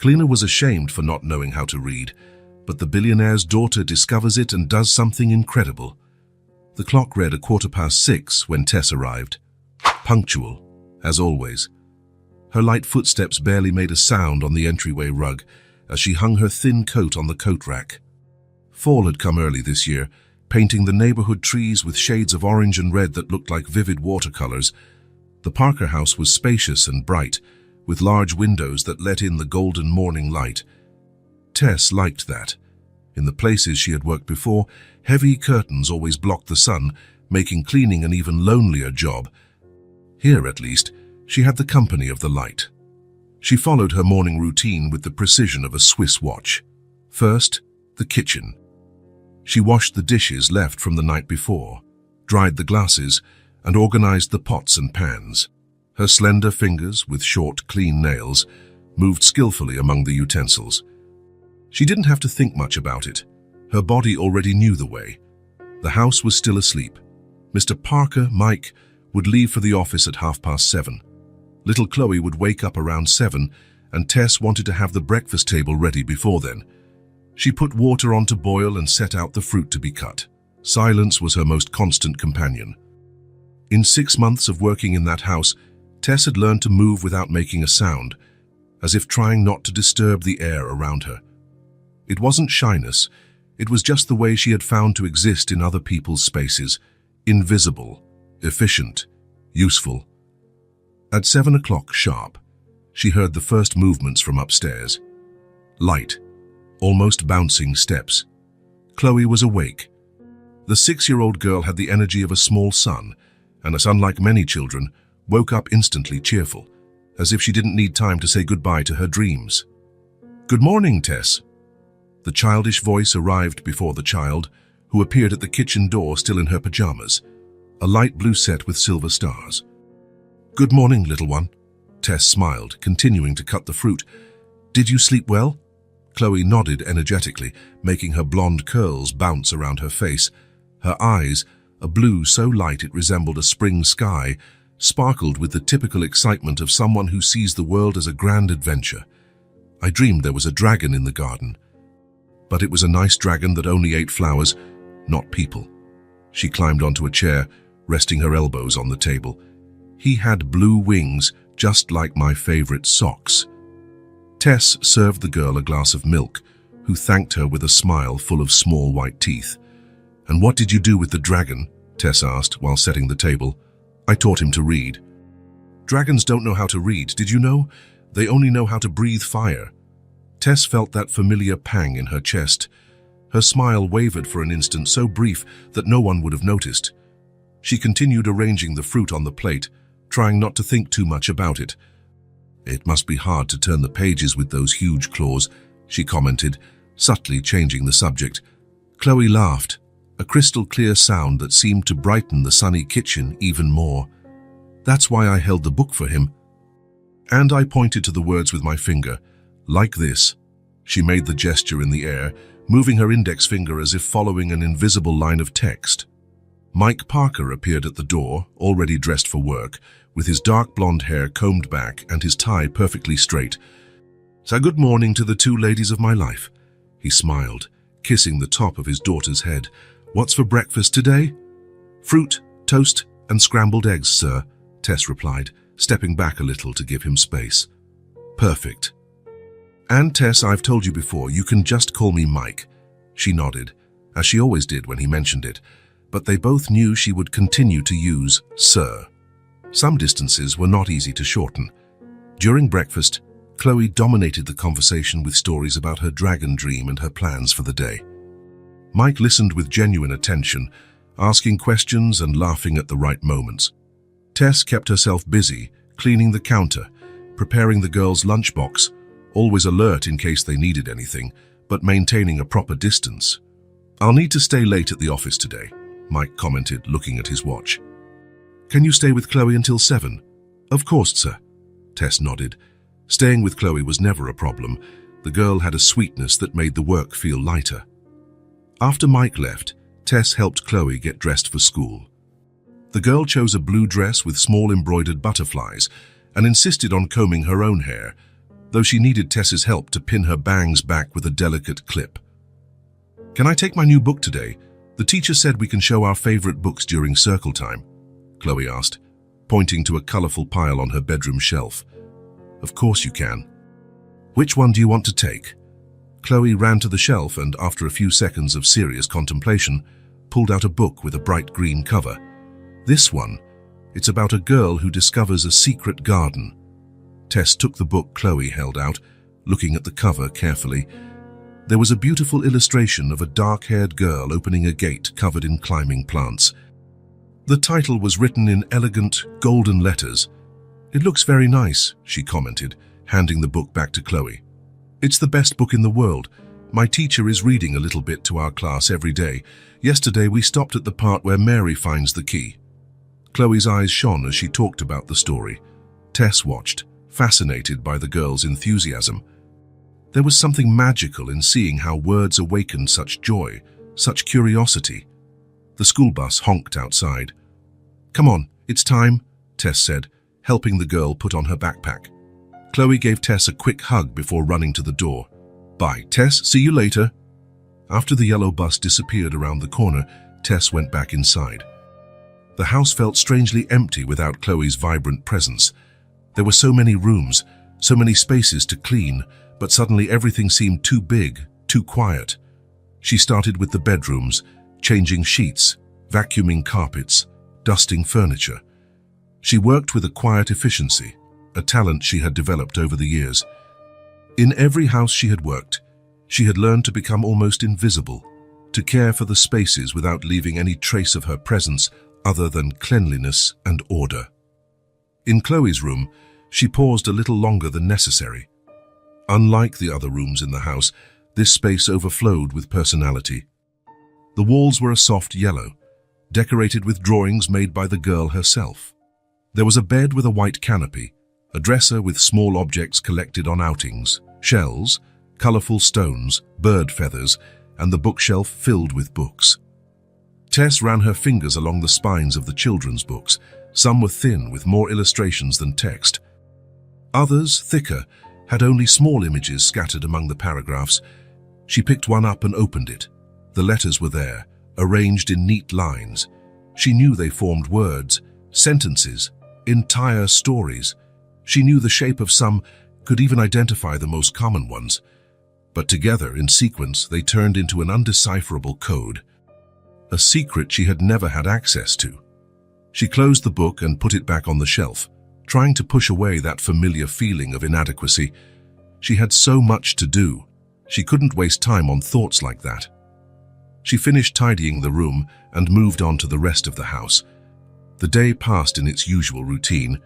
Cleaner was ashamed for not knowing how to read, but the billionaire's daughter discovers it and does something incredible. The clock read 6:15 when Tess arrived. Punctual, as always. Her light footsteps barely made a sound on the entryway rug as she hung her thin coat on the coat rack. Fall had come early this year, painting the neighborhood trees with shades of orange and red that looked like vivid watercolors. The Parker house was spacious and bright, with large windows that let in the golden morning light. Tess liked that. In the places she had worked before, heavy curtains always blocked the sun, making cleaning an even lonelier job. Here, at least, she had the company of the light. She followed her morning routine with the precision of a Swiss watch. First, the kitchen. She washed the dishes left from the night before, dried the glasses, and organized the pots and pans. Her slender fingers, with short, clean nails, moved skillfully among the utensils. She didn't have to think much about it. Her body already knew the way. The house was still asleep. Mr. Parker, Mike, would leave for the office at 7:30. Little Chloe would wake up around 7, and Tess wanted to have the breakfast table ready before then. She put water on to boil and set out the fruit to be cut. Silence was her most constant companion. In 6 months of working in that house, Tess had learned to move without making a sound, as if trying not to disturb the air around her. It wasn't shyness, it was just the way she had found to exist in other people's spaces, invisible, efficient, useful. At 7 o'clock sharp, she heard the first movements from upstairs. Light, almost bouncing steps. Chloe was awake. The 6-year-old girl had the energy of a small son, and as unlike many children, woke up instantly cheerful, as if she didn't need time to say goodbye to her dreams. "Good morning, Tess." The childish voice arrived before the child, who appeared at the kitchen door still in her pajamas, a light blue set with silver stars. "Good morning, little one." Tess smiled, continuing to cut the fruit. "Did you sleep well?" Chloe nodded energetically, making her blonde curls bounce around her face. Her eyes, a blue so light it resembled a spring sky, sparkled with the typical excitement of someone who sees the world as a grand adventure. "I dreamed there was a dragon in the garden. But it was a nice dragon that only ate flowers, not people." She climbed onto a chair, resting her elbows on the table. "He had blue wings, just like my favorite socks." Tess served the girl a glass of milk, who thanked her with a smile full of small white teeth. "And what did you do with the dragon?" Tess asked while setting the table. "I taught him to read." "Dragons don't know how to read, did you know? They only know how to breathe fire." Tess felt that familiar pang in her chest. Her smile wavered for an instant so brief that no one would have noticed. She continued arranging the fruit on the plate, trying not to think too much about it. "It must be hard to turn the pages with those huge claws," she commented, subtly changing the subject. Chloe laughed, a crystal-clear sound that seemed to brighten the sunny kitchen even more. "That's why I held the book for him." And I pointed to the words with my finger. "Like this." She made the gesture in the air, moving her index finger as if following an invisible line of text. Mike Parker appeared at the door, already dressed for work, with his dark blonde hair combed back and his tie perfectly straight. "So good morning to the two ladies of my life." He smiled, kissing the top of his daughter's head. "What's for breakfast today?" "Fruit, toast, and scrambled eggs, sir," Tess replied, stepping back a little to give him space. "Perfect. And Tess, I've told you before, you can just call me Mike." She nodded, as she always did when he mentioned it, but they both knew she would continue to use sir. Some distances were not easy to shorten. During breakfast, Chloe dominated the conversation with stories about her dragon dream and her plans for the day. Mike listened with genuine attention, asking questions and laughing at the right moments. Tess kept herself busy, cleaning the counter, preparing the girls' lunchbox, always alert in case they needed anything, but maintaining a proper distance. "I'll need to stay late at the office today," Mike commented, looking at his watch. "Can you stay with Chloe until 7? "Of course, sir." Tess nodded. Staying with Chloe was never a problem. The girl had a sweetness that made the work feel lighter. After Mike left, Tess helped Chloe get dressed for school. The girl chose a blue dress with small embroidered butterflies and insisted on combing her own hair, though she needed Tess's help to pin her bangs back with a delicate clip. "Can I take my new book today? The teacher said we can show our favorite books during circle time," Chloe asked, pointing to a colorful pile on her bedroom shelf. "Of course you can. Which one do you want to take?" Chloe ran to the shelf and, after a few seconds of serious contemplation, pulled out a book with a bright green cover. "This one. It's about a girl who discovers a secret garden." Tess took the book Chloe held out, looking at the cover carefully. There was a beautiful illustration of a dark-haired girl opening a gate covered in climbing plants. The title was written in elegant, golden letters. "It looks very nice," she commented, handing the book back to Chloe. "It's the best book in the world. My teacher is reading a little bit to our class every day. Yesterday we stopped at the part where Mary finds the key." Chloe's eyes shone as she talked about the story. Tess watched, fascinated by the girl's enthusiasm. There was something magical in seeing how words awakened such joy, such curiosity. The school bus honked outside. "Come on, it's time," Tess said, helping the girl put on her backpack. Chloe gave Tess a quick hug before running to the door. "Bye, Tess, see you later." After the yellow bus disappeared around the corner, Tess went back inside. The house felt strangely empty without Chloe's vibrant presence. There were so many rooms, so many spaces to clean, but suddenly everything seemed too big, too quiet. She started with the bedrooms, changing sheets, vacuuming carpets, dusting furniture. She worked with a quiet efficiency, a talent she had developed over the years. In every house she had worked, she had learned to become almost invisible, to care for the spaces without leaving any trace of her presence other than cleanliness and order. In Chloe's room, she paused a little longer than necessary. Unlike the other rooms in the house, this space overflowed with personality. The walls were a soft yellow, decorated with drawings made by the girl herself. There was a bed with a white canopy, a dresser with small objects collected on outings, shells, colorful stones, bird feathers, and the bookshelf filled with books. Tess ran her fingers along the spines of the children's books. Some were thin with more illustrations than text. Others, thicker, had only small images scattered among the paragraphs. She picked one up and opened it. The letters were there, arranged in neat lines. She knew they formed words, sentences, entire stories. She knew the shape of some, could even identify the most common ones. But together, in sequence, they turned into an undecipherable code. A secret she had never had access to. She closed the book and put it back on the shelf, trying to push away that familiar feeling of inadequacy. She had so much to do. She couldn't waste time on thoughts like that. She finished tidying the room and moved on to the rest of the house. The day passed in its usual routine.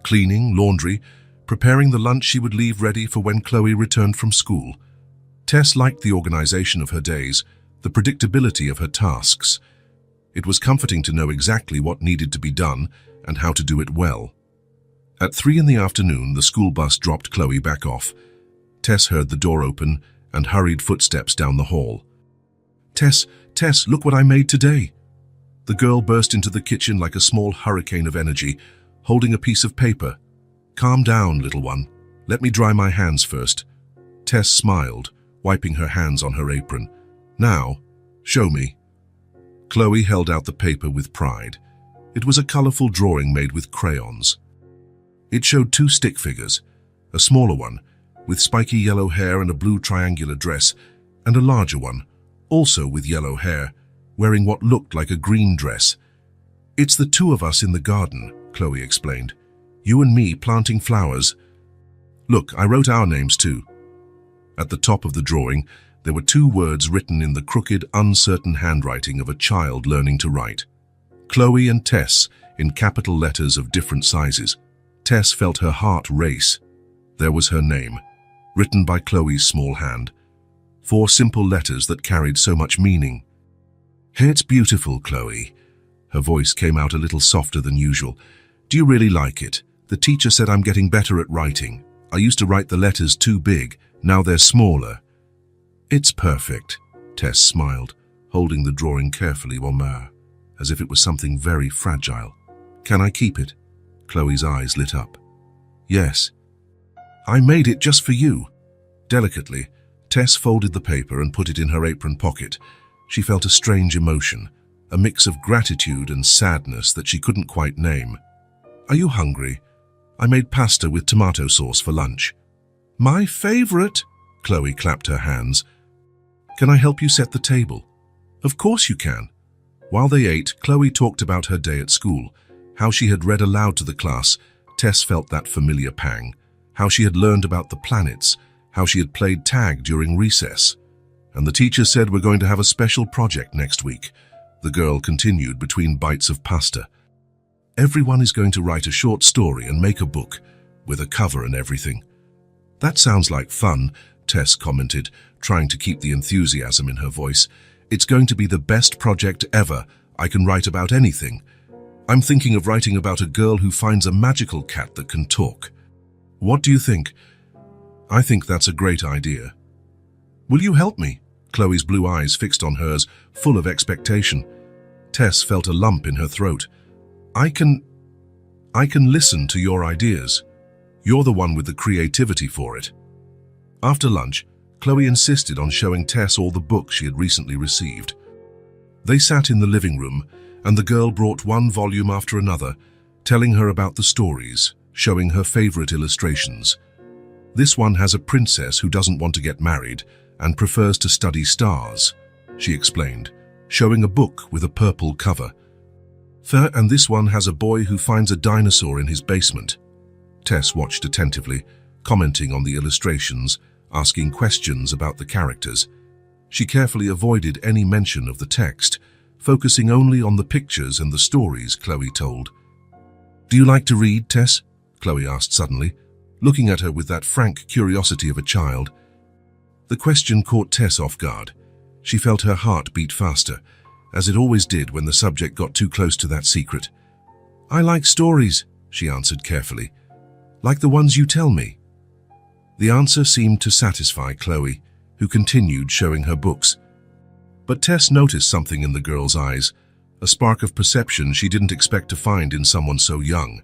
Cleaning, laundry, preparing the lunch she would leave ready for when Chloe returned from school. Tess liked the organization of her days, the predictability of her tasks. It was comforting to know exactly what needed to be done and how to do it well. At 3 in the afternoon, the school bus dropped Chloe back off. Tess heard the door open and hurried footsteps down the hall. Tess, look what I made today." The girl burst into the kitchen like a small hurricane of energy, holding a piece of paper. "Calm down, little one. Let me dry my hands first." Tess smiled, wiping her hands on her apron. "Now, show me." Chloe held out the paper with pride. It was a colorful drawing made with crayons. It showed 2 stick figures, a smaller one, with spiky yellow hair and a blue triangular dress, and a larger one, also with yellow hair, wearing what looked like a green dress. "It's the 2 of us in the garden," Chloe explained. "You and me planting flowers. Look, I wrote our names too." At the top of the drawing, there were 2 words written in the crooked, uncertain handwriting of a child learning to write. Chloe and Tess, in capital letters of different sizes. Tess felt her heart race. There was her name, written by Chloe's small hand. 4 simple letters that carried so much meaning. "It's beautiful, Chloe." Her voice came out a little softer than usual. "Do you really like it? The teacher said I'm getting better at writing. I used to write the letters too big, now they're smaller." "It's perfect," Tess smiled, holding the drawing carefully as if it was something very fragile. "Can I keep it?" Chloe's eyes lit up. "Yes." I made it just for you." Delicately, Tess folded the paper and put it in her apron pocket. She felt a strange emotion, a mix of gratitude and sadness that she couldn't quite name. "Are you hungry? I made pasta with tomato sauce for lunch." "My favorite!" Chloe clapped her hands. "Can I help you set the table?" "Of course you can." While they ate, Chloe talked about her day at school, how she had read aloud to the class. Tess felt that familiar pang, how she had learned about the planets, how she had played tag during recess. "And the teacher said we're going to have a special project next week," the girl continued between bites of pasta. "Everyone is going to write a short story and make a book, with a cover and everything." "That sounds like fun," Tess commented, trying to keep the enthusiasm in her voice. "It's going to be the best project ever. I can write about anything. I'm thinking of writing about a girl who finds a magical cat that can talk. What do you think?" "I think that's a great idea." "Will you help me?" Chloe's blue eyes fixed on hers, full of expectation. Tess felt a lump in her throat. I can listen to your ideas. You're the one with the creativity for it." After lunch, Chloe insisted on showing Tess all the books she had recently received. They sat in the living room, and the girl brought one volume after another, telling her about the stories, showing her favorite illustrations. "This one has a princess who doesn't want to get married and prefers to study stars," she explained, showing a book with a purple cover. "And this one has a boy who finds a dinosaur in his basement." Tess watched attentively, commenting on the illustrations, asking questions about the characters. She carefully avoided any mention of the text, focusing only on the pictures and the stories Chloe told. "Do you like to read, Tess?" Chloe asked suddenly, looking at her with that frank curiosity of a child. The question caught Tess off guard. She felt her heart beat faster, as it always did when the subject got too close to that secret. "I like stories," she answered carefully. "Like the ones you tell me." The answer seemed to satisfy Chloe, who continued showing her books. But Tess noticed something in the girl's eyes, a spark of perception she didn't expect to find in someone so young.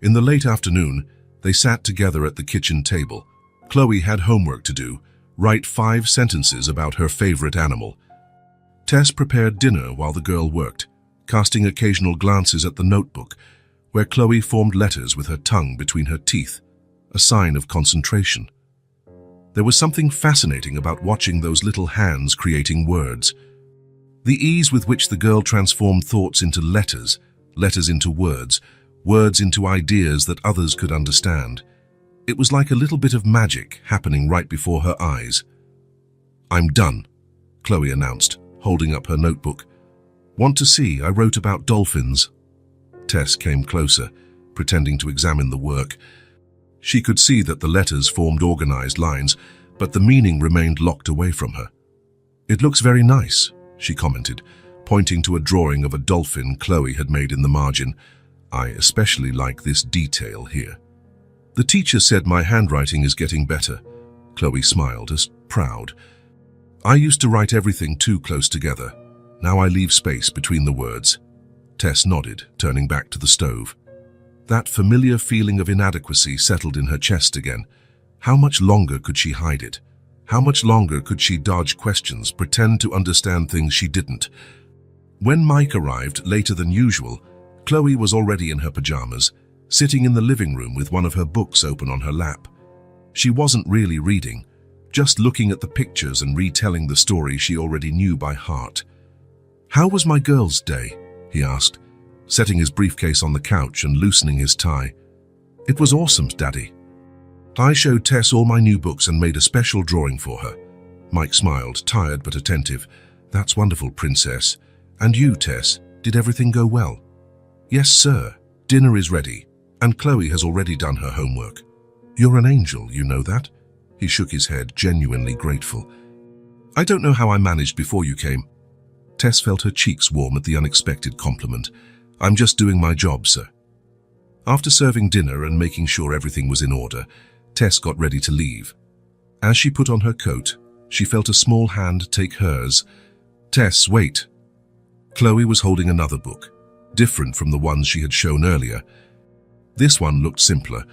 In the late afternoon, they sat together at the kitchen table. Chloe had homework to do, write 5 sentences about her favorite animal. Tess prepared dinner while the girl worked, casting occasional glances at the notebook, where Chloe formed letters with her tongue between her teeth, a sign of concentration. There was something fascinating about watching those little hands creating words. The ease with which the girl transformed thoughts into letters, letters into words, words into ideas that others could understand. It was like a little bit of magic happening right before her eyes. "I'm done," Chloe announced, holding up her notebook. "Want to see I wrote about dolphins?" Tess came closer, pretending to examine the work. She could see that the letters formed organized lines, but the meaning remained locked away from her. "It looks very nice," she commented, pointing to a drawing of a dolphin Chloe had made in the margin. "I especially like this detail here." "The teacher said my handwriting is getting better," Chloe smiled, as proud. "I used to write everything too close together. Now I leave space between the words." Tess nodded, turning back to the stove. That familiar feeling of inadequacy settled in her chest again. How much longer could she hide it? How much longer could she dodge questions, pretend to understand things she didn't? When Mike arrived later than usual, Chloe was already in her pajamas, sitting in the living room with one of her books open on her lap. She wasn't really reading, just looking at the pictures and retelling the story she already knew by heart. "How was my girl's day?" he asked, setting his briefcase on the couch and loosening his tie. "It was awesome, Daddy. I showed Tess all my new books and made a special drawing for her." Mike smiled, tired but attentive. "That's wonderful, Princess. And you, Tess, did everything go well?" "Yes, sir. Dinner is ready, and Chloe has already done her homework." "You're an angel, you know that?" He shook his head, genuinely grateful. "I don't know how I managed before you came." Tess felt her cheeks warm at the unexpected compliment. "I'm just doing my job, sir." After serving dinner and making sure everything was in order, Tess got ready to leave. As she put on her coat, she felt a small hand take hers. "Tess, wait." Chloe was holding another book, different from the ones she had shown earlier. This one looked simpler,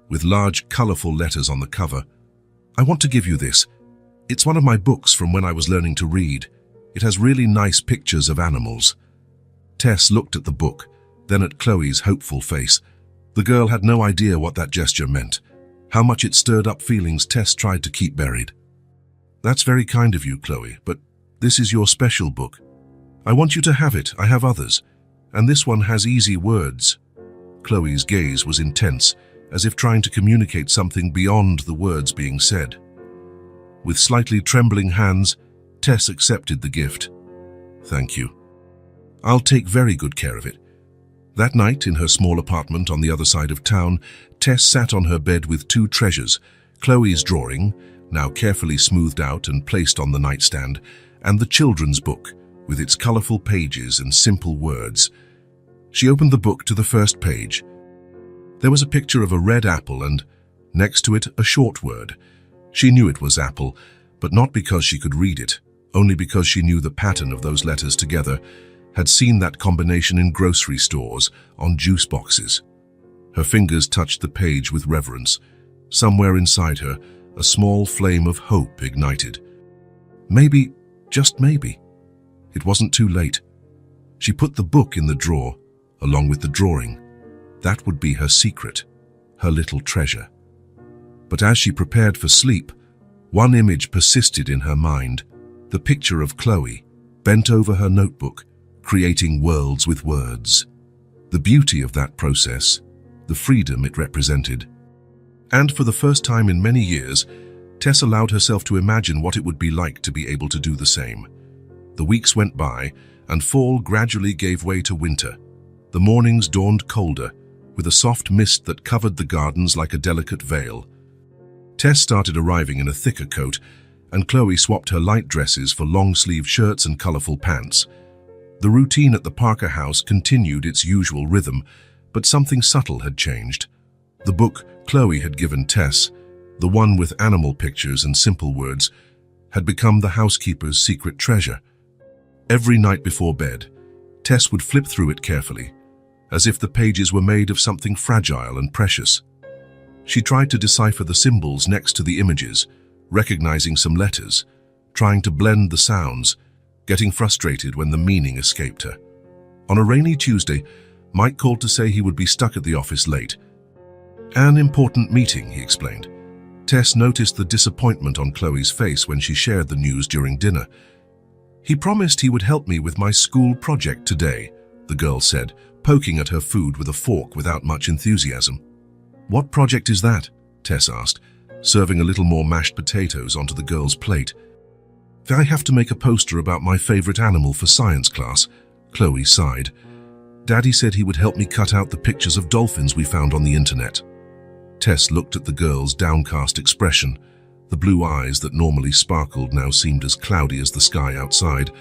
with large, colorful letters on the cover. "I want to give you this. It's one of my books from when I was learning to read. It has really nice pictures of animals." Tess looked at the book, then at Chloe's hopeful face. The girl had no idea what that gesture meant, how much it stirred up feelings Tess tried to keep buried. "That's very kind of you, Chloe, but this is your special book. I want you to have it. I have others, and this one has easy words." Chloe's gaze was intense, as if trying to communicate something beyond the words being said. With slightly trembling hands, Tess accepted the gift. "Thank you. I'll take very good care of it." That night, in her small apartment on the other side of town, Tess sat on her bed with two treasures: Chloe's drawing, now carefully smoothed out and placed on the nightstand, and the children's book, with its colorful pages and simple words. She opened the book to the first page. There was a picture of a red apple and, next to it, a short word. She knew it was apple, but not because she could read it, only because she knew the pattern of those letters together, had seen that combination in grocery stores, on juice boxes. Her fingers touched the page with reverence. Somewhere inside her, a small flame of hope ignited. Maybe, just maybe, it wasn't too late. She put the book in the drawer, along with the drawing. That would be her secret, her little treasure. But as she prepared for sleep, one image persisted in her mind, the picture of Chloe, bent over her notebook, creating worlds with words. The beauty of that process, the freedom it represented. And for the first time in many years, Tess allowed herself to imagine what it would be like to be able to do the same. The weeks went by, and fall gradually gave way to winter. The mornings dawned colder, with a soft mist that covered the gardens like a delicate veil. Tess started arriving in a thicker coat, and Chloe swapped her light dresses for long-sleeved shirts and colorful pants. The routine at the Parker house continued its usual rhythm, but something subtle had changed. The book Chloe had given Tess, the one with animal pictures and simple words, had become the housekeeper's secret treasure. Every night before bed, Tess would flip through it carefully, as if the pages were made of something fragile and precious. She tried to decipher the symbols next to the images, recognizing some letters, trying to blend the sounds, getting frustrated when the meaning escaped her. On a rainy Tuesday, Mike called to say he would be stuck at the office late. "An important meeting," he explained. Tess noticed the disappointment on Chloe's face when she shared the news during dinner. "He promised he would help me with my school project today," the girl said, poking at her food with a fork without much enthusiasm. "What project is that?" Tess asked, serving a little more mashed potatoes onto the girl's plate. "I have to make a poster about my favorite animal for science class," Chloe sighed. "Daddy said he would help me cut out the pictures of dolphins we found on the internet." Tess looked at the girl's downcast expression. The blue eyes that normally sparkled now seemed as cloudy as the sky outside.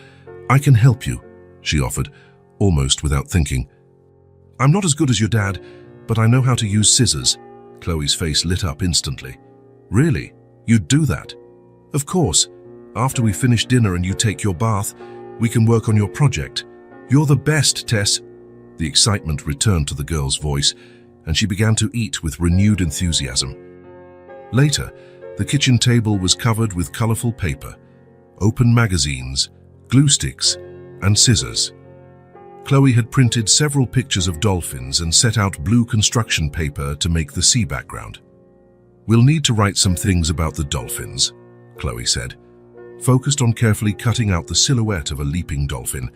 "I can help you," she offered, almost without thinking. "I'm not as good as your dad, but I know how to use scissors." Chloe's face lit up instantly. "Really? You'd do that?" "Of course. After we finish dinner and you take your bath, we can work on your project. You're the best, Tess." The excitement returned to the girl's voice, and she began to eat with renewed enthusiasm. Later, the kitchen table was covered with colorful paper, open magazines, glue sticks, and scissors. Chloe had printed several pictures of dolphins and set out blue construction paper to make the sea background. "We'll need to write some things about the dolphins," Chloe said, focused on carefully cutting out the silhouette of a leaping dolphin.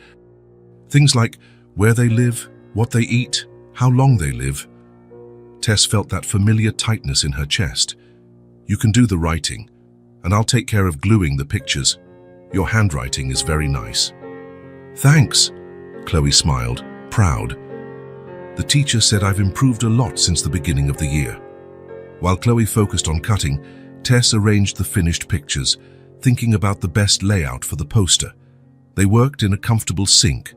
Things like where they live, what they eat, how long they live. Tess felt that familiar tightness in her chest. "You can do the writing, and I'll take care of gluing the pictures. Your handwriting is very nice." "Thanks," Chloe smiled, proud. "The teacher said I've improved a lot since the beginning of the year." While Chloe focused on cutting, Tess arranged the finished pictures, thinking about the best layout for the poster. They worked in a comfortable sink,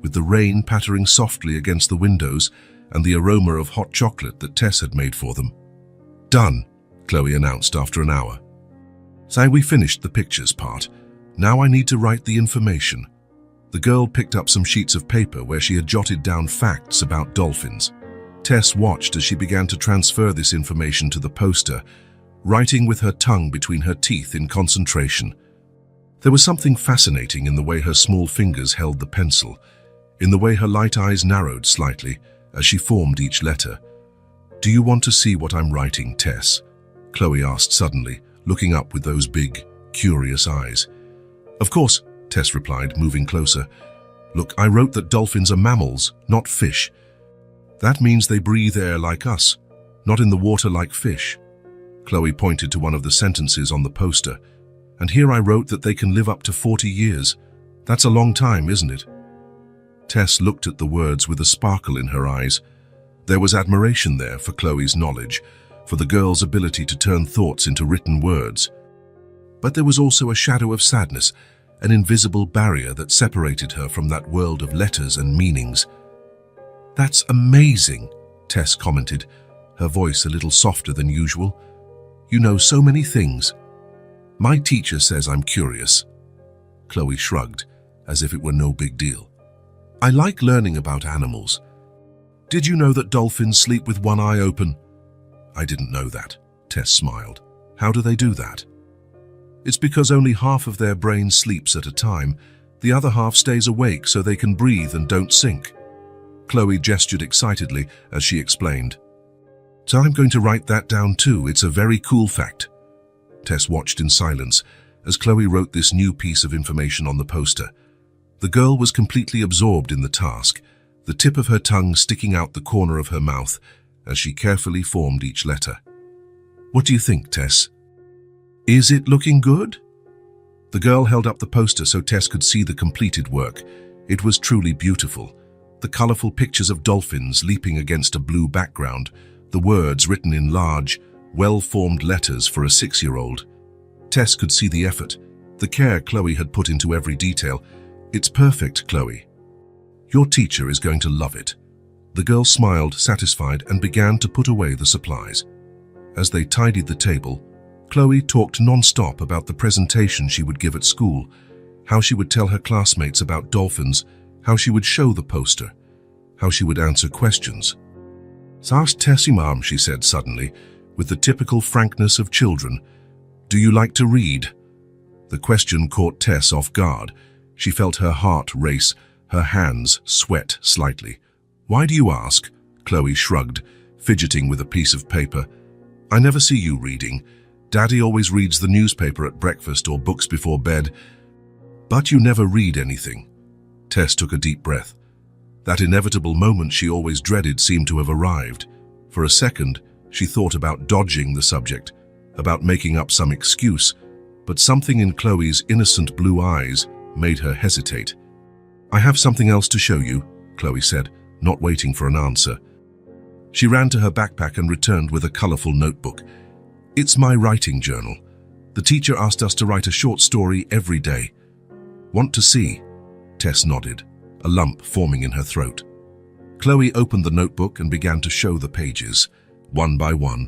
with the rain pattering softly against the windows and the aroma of hot chocolate that Tess had made for them. "Done," Chloe announced after an hour. "So we finished the pictures part. Now I need to write the information." The girl picked up some sheets of paper where she had jotted down facts about dolphins. Tess watched as she began to transfer this information to the poster, writing with her tongue between her teeth in concentration. There was something fascinating in the way her small fingers held the pencil, in the way her light eyes narrowed slightly as she formed each letter. "Do you want to see what I'm writing, Tess?" Chloe asked suddenly, looking up with those big, curious eyes. "Of course," Tess replied, moving closer. "Look, I wrote that dolphins are mammals, not fish. That means they breathe air like us, not in the water like fish." Chloe pointed to one of the sentences on the poster. "And here I wrote that they can live up to 40 years. That's a long time, isn't it?" Tess looked at the words with a sparkle in her eyes. There was admiration there for Chloe's knowledge, for the girl's ability to turn thoughts into written words. But there was also a shadow of sadness, an invisible barrier that separated her from that world of letters and meanings. "That's amazing," Tess commented, her voice a little softer than usual. "You know so many things." "My teacher says I'm curious." Chloe shrugged, as if it were no big deal. "I like learning about animals. Did you know that dolphins sleep with one eye open?" "I didn't know that," Tess smiled. "How do they do that?" "It's because only half of their brain sleeps at a time. The other half stays awake so they can breathe and don't sink." Chloe gestured excitedly as she explained. "So I'm going to write that down too. It's a very cool fact." Tess watched in silence as Chloe wrote this new piece of information on the poster. The girl was completely absorbed in the task, the tip of her tongue sticking out the corner of her mouth as she carefully formed each letter. "What do you think, Tess? Is it looking good?" The girl held up the poster so Tess could see the completed work. It was truly beautiful. The colorful pictures of dolphins leaping against a blue background, the words written in large, well-formed letters for a 6-year-old. Tess could see the effort, the care Chloe had put into every detail. "It's perfect, Chloe. Your teacher is going to love it." The girl smiled, satisfied, and began to put away the supplies. As they tidied the table, Chloe talked non-stop about the presentation she would give at school, how she would tell her classmates about dolphins, how she would show the poster, how she would answer questions. "Ask Tessie, Mom," she said suddenly, with the typical frankness of children. "Do you like to read?" The question caught Tess off guard. She felt her heart race, her hands sweat slightly. "Why do you ask?" Chloe shrugged, fidgeting with a piece of paper. "I never see you reading. Daddy always reads the newspaper at breakfast or books before bed. But you never read anything." Tess took a deep breath. That inevitable moment she always dreaded seemed to have arrived. For a second, she thought about dodging the subject, about making up some excuse, but something in Chloe's innocent blue eyes made her hesitate. "I have something else to show you," Chloe said, not waiting for an answer. She ran to her backpack and returned with a colorful notebook. "It's my writing journal. The teacher asked us to write a short story every day." "Want to see?" Tess nodded, a lump forming in her throat. Chloe opened the notebook and began to show the pages, one by one.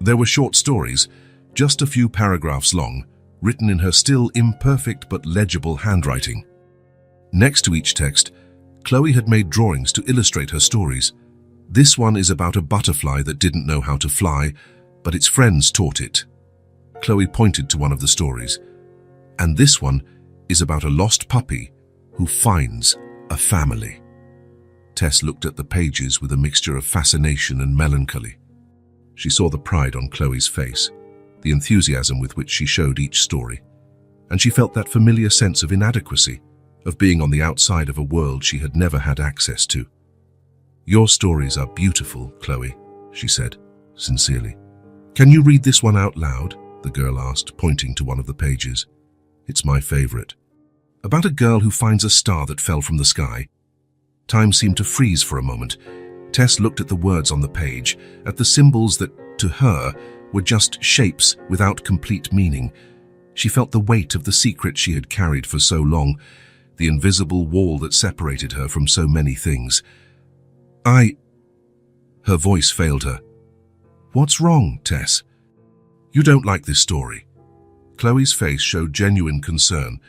There were short stories, just a few paragraphs long, written in her still imperfect but legible handwriting. Next to each text, Chloe had made drawings to illustrate her stories. This one is about a butterfly that didn't know how to fly, but its friends taught it. Chloe pointed to one of the stories. And this one is about a lost puppy who finds a family. Tess looked at the pages with a mixture of fascination and melancholy. She saw the pride on Chloe's face, the enthusiasm with which she showed each story, and she felt that familiar sense of inadequacy, of being on the outside of a world she had never had access to. "Your stories are beautiful, Chloe," she said, sincerely. "Can you read this one out loud?" the girl asked, pointing to one of the pages. "It's my favorite. About a girl who finds a star that fell from the sky." Time seemed to freeze for a moment. Tess looked at the words on the page, at the symbols that, to her, were just shapes without complete meaning. She felt the weight of the secret she had carried for so long, the invisible wall that separated her from so many things. Her voice failed her. "What's wrong, Tess? You don't like this story?" Chloe's face showed genuine concern.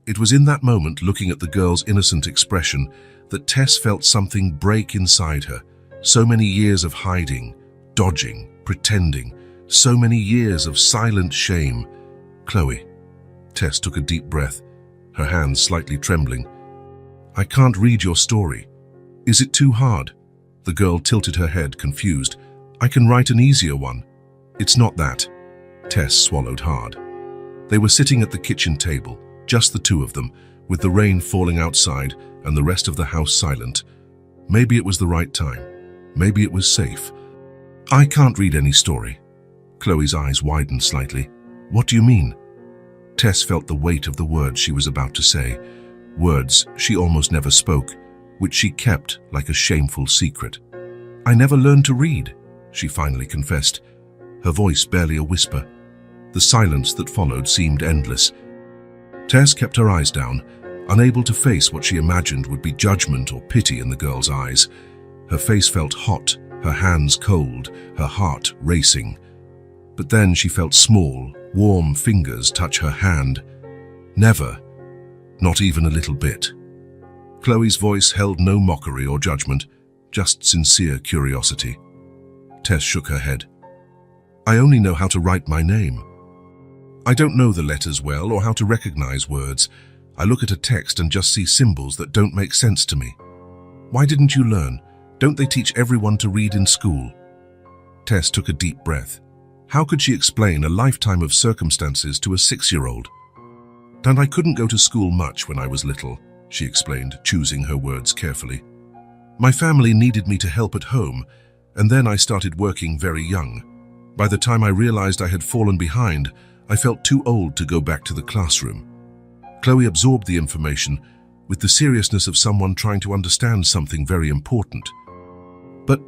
It was in that moment, looking at the girl's innocent expression, that Tess felt something break inside her, So many years of hiding, dodging, pretending. So many years of silent shame. Chloe. Tess took a deep breath, her hands slightly trembling. I can't read your story. Is it too hard? The girl tilted her head, confused. I can write an easier one. It's not that. Tess swallowed hard. They were sitting at the kitchen table, just the two of them, with the rain falling outside and the rest of the house silent. Maybe it was the right time. Maybe it was safe. I can't read any story. Chloe's eyes widened slightly. What do you mean? Tess felt the weight of the words she was about to say, words she almost never spoke, which she kept like a shameful secret. I never learned to read, she finally confessed, her voice barely a whisper. The silence that followed seemed endless. Tess kept her eyes down, unable to face what she imagined would be judgment or pity in the girl's eyes. Her face felt hot, her hands cold, her heart racing. But then she felt small, warm fingers touch her hand. Never, not even a little bit. Chloe's voice held no mockery or judgment, just sincere curiosity. Tess shook her head. I only know how to write my name. I don't know the letters well or how to recognize words. I look at a text and just see symbols that don't make sense to me. Why didn't you learn? Don't they teach everyone to read in school? Tess took a deep breath. How could she explain a lifetime of circumstances to a 6-year-old? And I couldn't go to school much when I was little, she explained, choosing her words carefully. My family needed me to help at home, and then I started working very young. By the time I realized I had fallen behind, I felt too old to go back to the classroom. Chloe absorbed the information with the seriousness of someone trying to understand something very important. But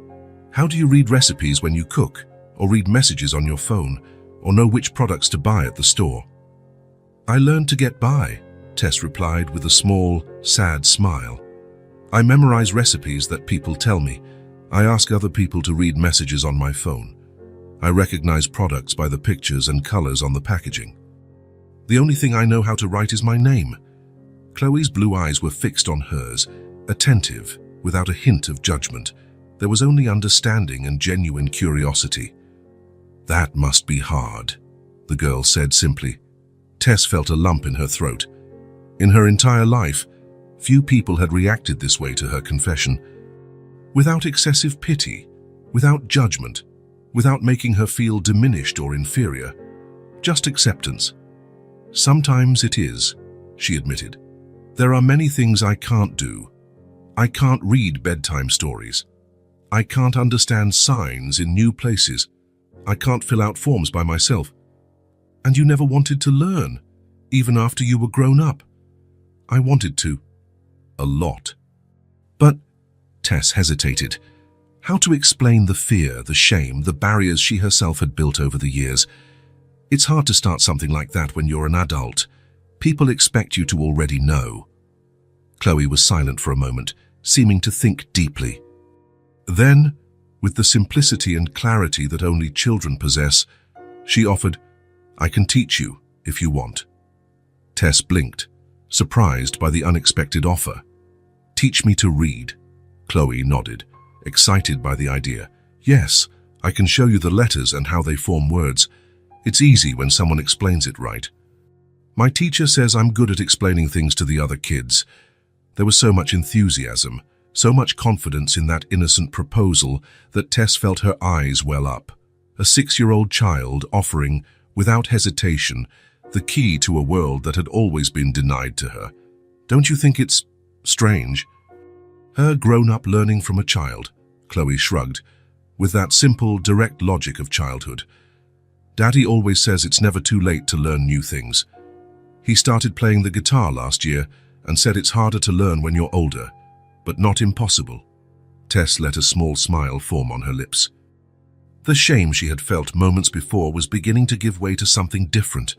how do you read recipes when you cook, or read messages on your phone, or know which products to buy at the store? I learned to get by, Tess replied with a small, sad smile. I memorize recipes that people tell me. I ask other people to read messages on my phone. I recognize products by the pictures and colors on the packaging. The only thing I know how to write is my name. Chloe's blue eyes were fixed on hers, attentive, without a hint of judgment. There was only understanding and genuine curiosity. That must be hard, the girl said simply. Tess felt a lump in her throat. In her entire life, few people had reacted this way to her confession. Without excessive pity, without judgment, without making her feel diminished or inferior. Just acceptance. Sometimes it is, she admitted. There are many things I can't do. I can't read bedtime stories. I can't understand signs in new places. I can't fill out forms by myself. And you never wanted to learn, even after you were grown up. I wanted to. A lot. But, Tess hesitated. How to explain the fear, the shame, the barriers she herself had built over the years? It's hard to start something like that when you're an adult. People expect you to already know. Chloe was silent for a moment, seeming to think deeply. Then, with the simplicity and clarity that only children possess, she offered, I can teach you, if you want. Tess blinked, surprised by the unexpected offer. Teach me to read. Chloe nodded, excited by the idea. Yes, I can show you the letters and how they form words. It's easy when someone explains it right. My teacher says I'm good at explaining things to the other kids. There was so much enthusiasm, so much confidence in that innocent proposal that Tess felt her eyes well up. A 6-year-old child offering, without hesitation, the key to a world that had always been denied to her. Don't you think it's strange? Her grown-up learning from a child, Chloe shrugged, with that simple, direct logic of childhood. Daddy always says it's never too late to learn new things. He started playing the guitar last year and said it's harder to learn when you're older, but not impossible. Tess let a small smile form on her lips. The shame she had felt moments before was beginning to give way to something different,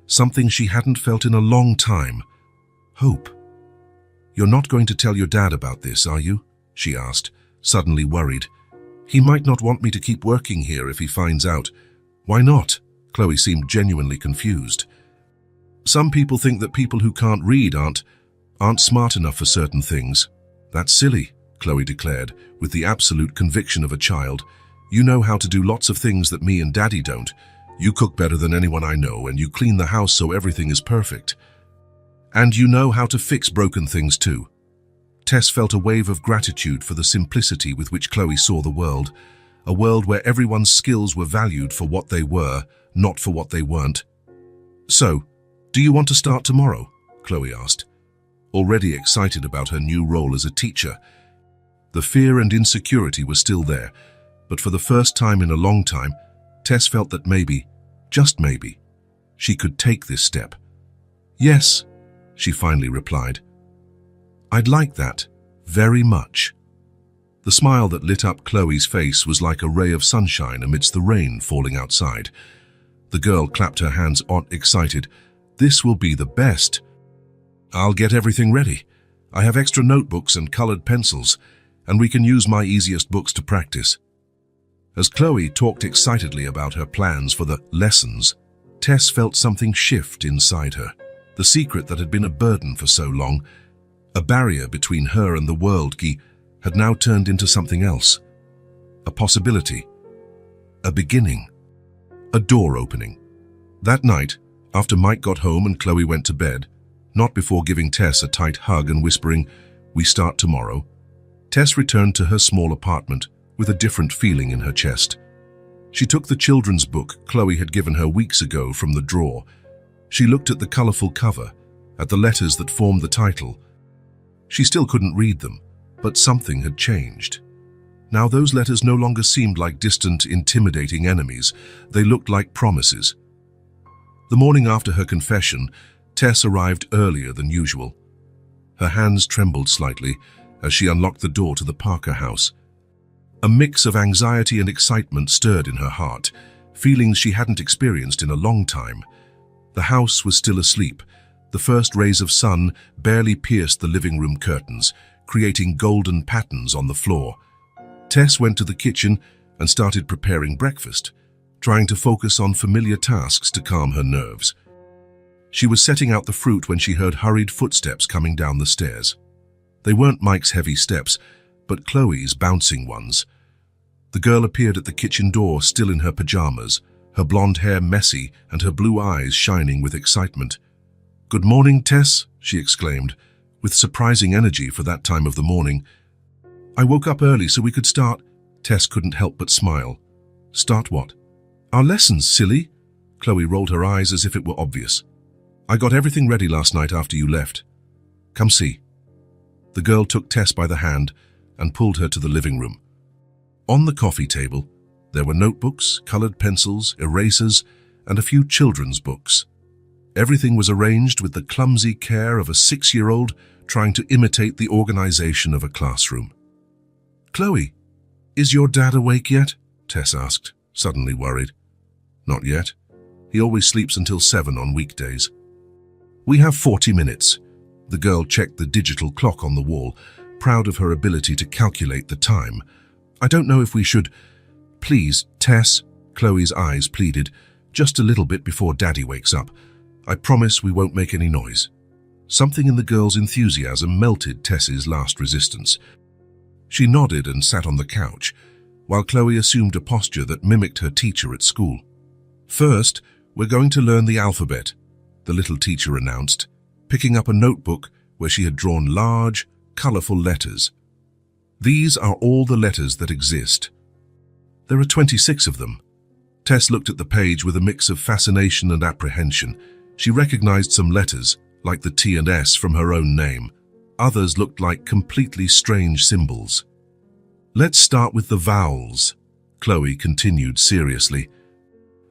something she hadn't felt in a long time. Hope. You're not going to tell your dad about this, are you? She asked, suddenly worried. He might not want me to keep working here if he finds out. Why not? Chloe seemed genuinely confused. Some people think that people who can't read aren't smart enough for certain things. That's silly, Chloe declared, with the absolute conviction of a child. "You know how to do lots of things that me and Daddy don't. You cook better than anyone I know, and you clean the house so everything is perfect. And you know how to fix broken things too." Tess felt a wave of gratitude for the simplicity with which Chloe saw the world, a world where everyone's skills were valued for what they were, not for what they weren't. "So, do you want to start tomorrow?" Chloe asked, already excited about her new role as a teacher. The fear and insecurity were still there, but for the first time in a long time, Tess felt that maybe, just maybe, she could take this step. "Yes," she finally replied. "I'd like that, very much." The smile that lit up Chloe's face was like a ray of sunshine amidst the rain falling outside. The girl clapped her hands on, excited. "This will be the best. I'll get everything ready. I have extra notebooks and colored pencils, and we can use my easiest books to practice." As Chloe talked excitedly about her plans for the lessons, Tess felt something shift inside her. The secret that had been a burden for so long, a barrier between her and the world, had now turned into something else. A possibility. A beginning. A door opening. That night, after Mike got home and Chloe went to bed, not before giving Tess a tight hug and whispering, "We start tomorrow," Tess returned to her small apartment with a different feeling in her chest. She took the children's book Chloe had given her weeks ago from the drawer. She looked at the colorful cover, at the letters that formed the title. She still couldn't read them, but something had changed. Now those letters no longer seemed like distant, intimidating enemies. They looked like promises. The morning after her confession, Tess arrived earlier than usual. Her hands trembled slightly as she unlocked the door to the Parker house. A mix of anxiety and excitement stirred in her heart, feelings she hadn't experienced in a long time. The house was still asleep. The first rays of sun barely pierced the living room curtains, creating golden patterns on the floor. Tess went to the kitchen and started preparing breakfast, trying to focus on familiar tasks to calm her nerves. She was setting out the fruit when she heard hurried footsteps coming down the stairs. They weren't Mike's heavy steps, but Chloe's bouncing ones. The girl appeared at the kitchen door, still in her pajamas, her blonde hair messy and her blue eyes shining with excitement. "Good morning, Tess," she exclaimed, with surprising energy for that time of the morning. "I woke up early so we could start." Tess couldn't help but smile. "Start what?" "Our lessons, silly." Chloe rolled her eyes as if it were obvious. "I got everything ready last night after you left. Come see." The girl took Tess by the hand and pulled her to the living room. On the coffee table, there were notebooks, colored pencils, erasers, and a few children's books. Everything was arranged with the clumsy care of a 6-year-old trying to imitate the organization of a classroom. "Chloe, is your dad awake yet?" Tess asked, suddenly worried. "Not yet. He always sleeps until 7 on weekdays." "We have 40 minutes. The girl checked the digital clock on the wall, proud of her ability to calculate the time. "I don't know if we should—" "Please, Tess," Chloe's eyes pleaded, "just a little bit before Daddy wakes up. I promise we won't make any noise." Something in the girl's enthusiasm melted Tess's last resistance. She nodded and sat on the couch, while Chloe assumed a posture that mimicked her teacher at school. "First, we're going to learn the alphabet," the little teacher announced, picking up a notebook where she had drawn large, colorful letters. "These are all the letters that exist. There are 26 of them." Tess looked at the page with a mix of fascination and apprehension. She recognized some letters, like the T and S from her own name. Others looked like completely strange symbols. "Let's start with the vowels," Chloe continued seriously.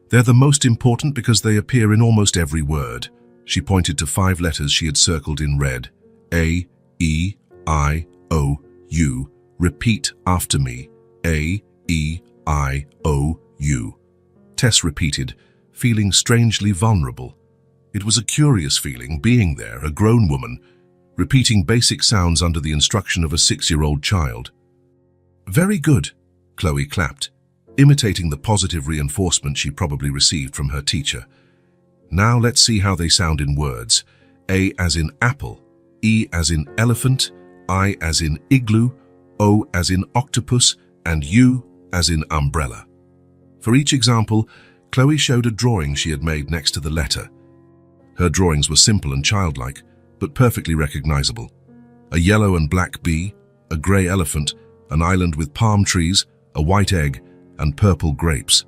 "They're the most important because they appear in almost every word." She pointed to 5 letters she had circled in red. A, E, I, O, U. "Repeat after me. A, E, I, O, U." Tess repeated, feeling strangely vulnerable. It was a curious feeling, being there, a grown woman, repeating basic sounds under the instruction of a 6-year-old child. "Very good," Chloe clapped, imitating the positive reinforcement she probably received from her teacher. "Now let's see how they sound in words. A as in apple, E as in elephant, I as in igloo, O as in octopus, and U as in umbrella. For each example, Chloe showed a drawing she had made next to the letter. Her drawings were simple and childlike, but perfectly recognizable. A yellow and black bee, a grey elephant, an island with palm trees, a white egg, and purple grapes.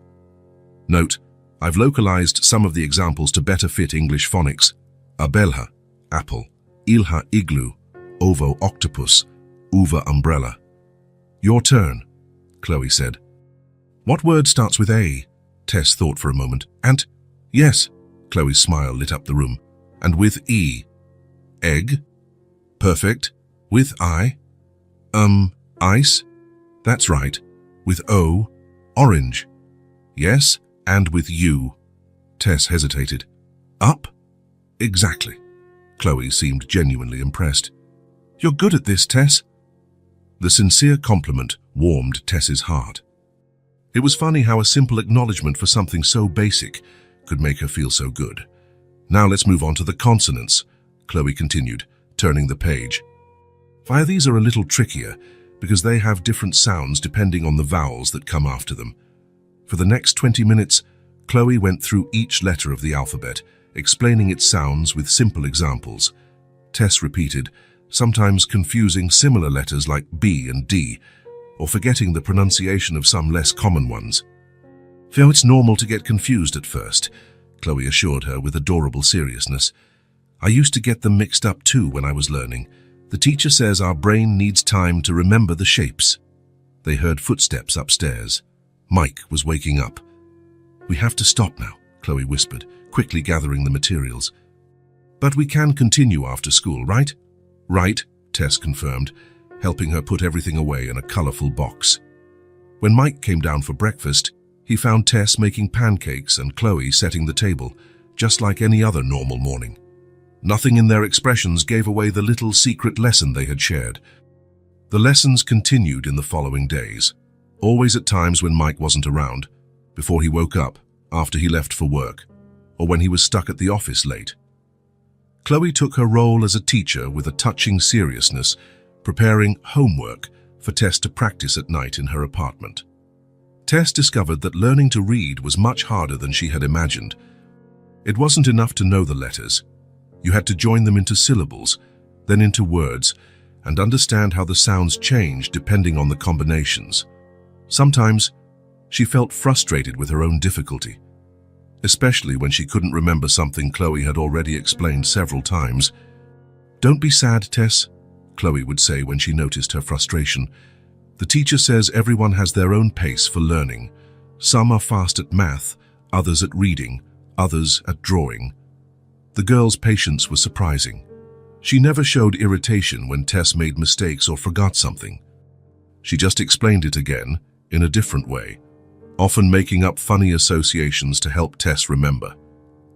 Note, I've localized some of the examples to better fit English phonics. Abelha, apple, ilha igloo, ovo octopus, uva umbrella. Your turn, Chloe said. What word starts with A? Tess thought for a moment. And, yes, Chloe's smile lit up the room. And with E? Egg? Perfect. With I? Ice? That's right. With O? Orange. Yes, and with U? Tess hesitated. Up? Exactly. Chloe seemed genuinely impressed. You're good at this, Tess. The sincere compliment warmed Tess's heart. It was funny how a simple acknowledgement for something so basic could make her feel so good. Now let's move on to the consonants, Chloe continued, turning the page. These are a little trickier because they have different sounds depending on the vowels that come after them. For the next 20 minutes, Chloe went through each letter of the alphabet, explaining its sounds with simple examples. Tess repeated, sometimes confusing similar letters like B and D, or forgetting the pronunciation of some less common ones. It's normal to get confused at first, Chloe assured her with adorable seriousness. I used to get them mixed up too when I was learning. The teacher says our brain needs time to remember the shapes. They heard footsteps upstairs. Mike was waking up. We have to stop now, Chloe whispered, quickly gathering the materials. But we can continue after school, right? Right, Tess confirmed, helping her put everything away in a colorful box. When Mike came down for breakfast, he found Tess making pancakes and Chloe setting the table, just like any other normal morning. Nothing in their expressions gave away the little secret lesson they had shared. The lessons continued in the following days, always at times when Mike wasn't around, before he woke up, after he left for work, or when he was stuck at the office late. Chloe took her role as a teacher with a touching seriousness, preparing homework for Tess to practice at night in her apartment. Tess discovered that learning to read was much harder than she had imagined. It wasn't enough to know the letters. You had to join them into syllables, then into words, and understand how the sounds changed depending on the combinations. Sometimes, she felt frustrated with her own difficulty, especially when she couldn't remember something Chloe had already explained several times. Don't be sad, Tess, Chloe would say when she noticed her frustration. The teacher says everyone has their own pace for learning. Some are fast at math, others at reading, others at drawing. The girl's patience was surprising. She never showed irritation when Tess made mistakes or forgot something. She just explained it again, in a different way, often making up funny associations to help Tess remember.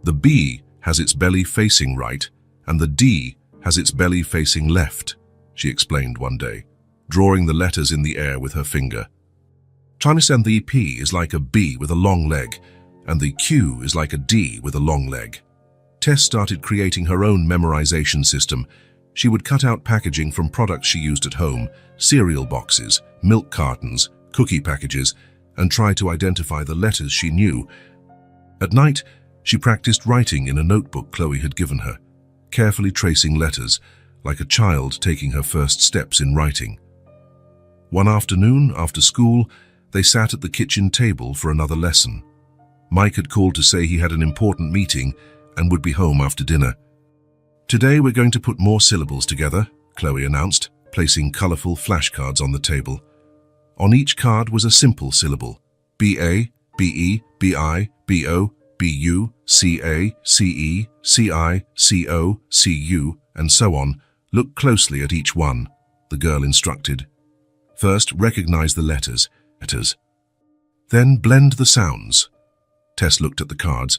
The B has its belly facing right, and the D has its belly facing left, she explained one day, drawing the letters in the air with her finger. Chinese and the P is like a B with a long leg, and the Q is like a D with a long leg. Tess started creating her own memorization system. She would cut out packaging from products she used at home, cereal boxes, milk cartons, cookie packages, and try to identify the letters she knew. At night, she practiced writing in a notebook Chloe had given her, carefully tracing letters, like a child taking her first steps in writing. One afternoon, after school, they sat at the kitchen table for another lesson. Mike had called to say he had an important meeting and would be home after dinner. Today we're going to put more syllables together, Chloe announced, placing colorful flashcards on the table. On each card was a simple syllable: B-A, B-E, B-I, B-O, B-U, C-A, C-E, C-I, C-O, C-U, and so on. Look closely at each one, the girl instructed. First, recognize the letters. Then blend the sounds. Tess looked at the cards,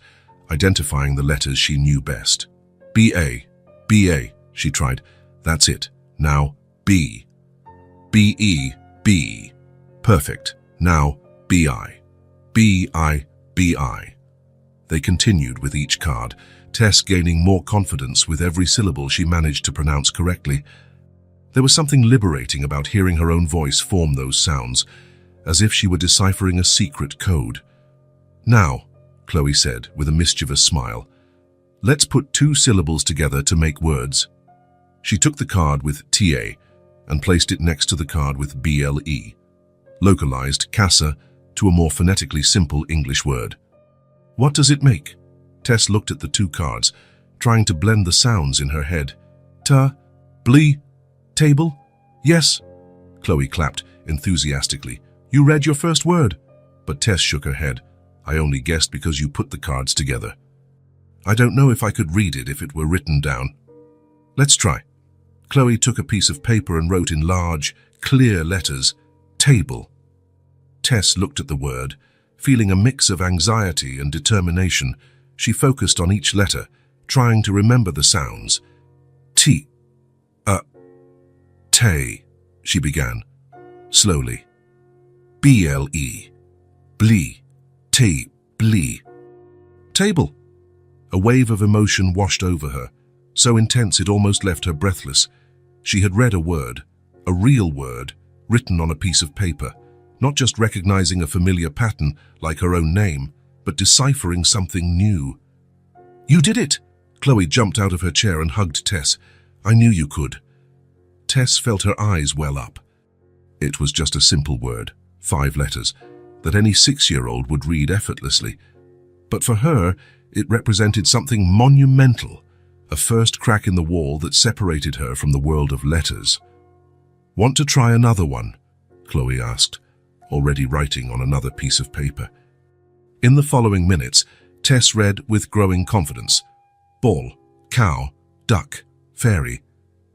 identifying the letters she knew best. B-A, B-A, she tried. That's it. Now, B. B-E, B. Perfect. Now, B-I. B-I, B-I. They continued with each card, Tess gaining more confidence with every syllable she managed to pronounce correctly. There was something liberating about hearing her own voice form those sounds, as if she were deciphering a secret code. "Now," Chloe said with a mischievous smile, "let's put two syllables together to make words." She took the card with TA and placed it next to the card with BLE, localized casa to a more phonetically simple English word. "What does it make?" Tess looked at the two cards, trying to blend the sounds in her head. "Ta, blee, table? Yes." Chloe clapped enthusiastically. "You read your first word." But Tess shook her head. "I only guessed because you put the cards together. I don't know if I could read it if it were written down." "Let's try." Chloe took a piece of paper and wrote in large, clear letters, "table." Tess looked at the word, feeling a mix of anxiety and determination. She focused on each letter, trying to remember the sounds. T, tay, she began, slowly. BLE, blee, tay, blee. Table. A wave of emotion washed over her, so intense it almost left her breathless. She had read a word, a real word, written on a piece of paper, not just recognizing a familiar pattern like her own name, but deciphering something new. "You did it!" Chloe jumped out of her chair and hugged Tess. "I knew you could." Tess felt her eyes well up. It was just a simple word, 5 letters, that any 6-year-old would read effortlessly. But for her, it represented something monumental, a first crack in the wall that separated her from the world of letters. "Want to try another one?" Chloe asked, already writing on another piece of paper. In the following minutes, Tess read with growing confidence. Ball, cow, duck, fairy.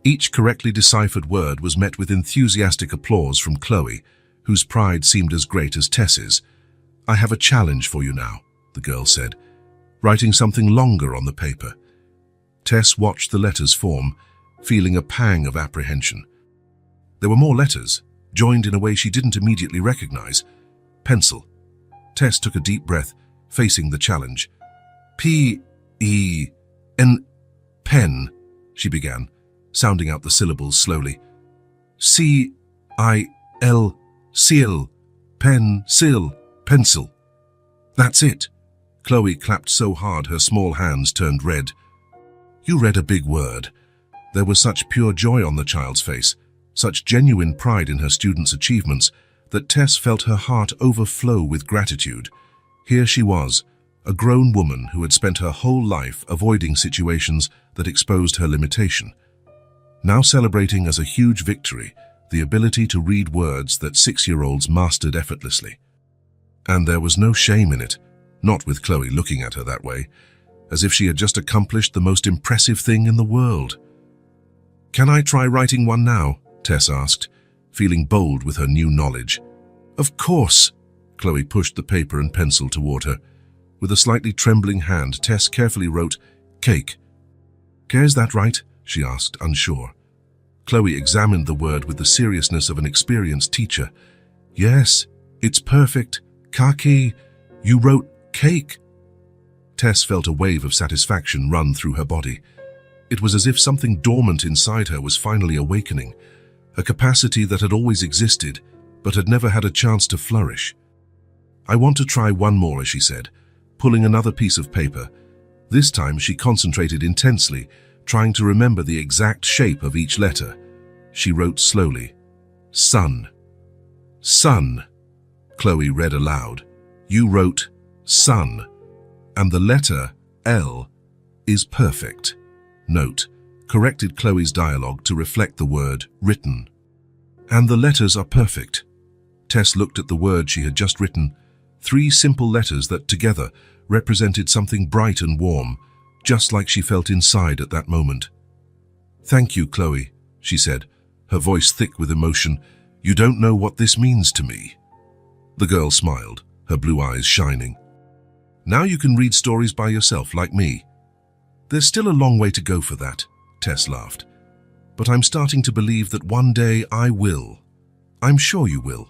Each correctly deciphered word was met with enthusiastic applause from Chloe, whose pride seemed as great as Tess's. "I have a challenge for you now," the girl said, writing something longer on the paper. Tess watched the letters form, feeling a pang of apprehension. There were more letters, joined in a way she didn't immediately recognize. Pencil. Tess took a deep breath, facing the challenge. P-E-N, pen, she began, sounding out the syllables slowly. C-I-L, seal, pen, sil, pencil. That's it. Chloe clapped so hard her small hands turned red. "You read a big word." There was such pure joy on the child's face, such genuine pride in her students' achievements, that Tess felt her heart overflow with gratitude. Here she was, a grown woman who had spent her whole life avoiding situations that exposed her limitation, now celebrating as a huge victory the ability to read words that 6-year-olds mastered effortlessly. And there was no shame in it, not with Chloe looking at her that way, as if she had just accomplished the most impressive thing in the world. "Can I try writing one now?" Tess asked, feeling bold with her new knowledge. "Of course." Chloe pushed the paper and pencil toward her. With a slightly trembling hand, Tess carefully wrote, "cake." "Is that right?" she asked, unsure. Chloe examined the word with the seriousness of an experienced teacher. "Yes, it's perfect. Kaki, you wrote cake." Tess felt a wave of satisfaction run through her body. It was as if something dormant inside her was finally awakening, a capacity that had always existed, but had never had a chance to flourish. "I want to try one more," she said, pulling another piece of paper. This time she concentrated intensely, trying to remember the exact shape of each letter. She wrote slowly, "Sun." "Sun," Chloe read aloud. "You wrote sun, and the letter L is perfect." Note, corrected Chloe's dialogue to reflect the word written. "And the letters are perfect." Tess looked at the word she had just written, 3 simple letters that together represented something bright and warm, just like she felt inside at that moment. "Thank you, Chloe," she said, her voice thick with emotion. "You don't know what this means to me." The girl smiled, her blue eyes shining. "Now you can read stories by yourself like me." "There's still a long way to go for that," Tess laughed. "But I'm starting to believe that one day I will. I'm sure you will."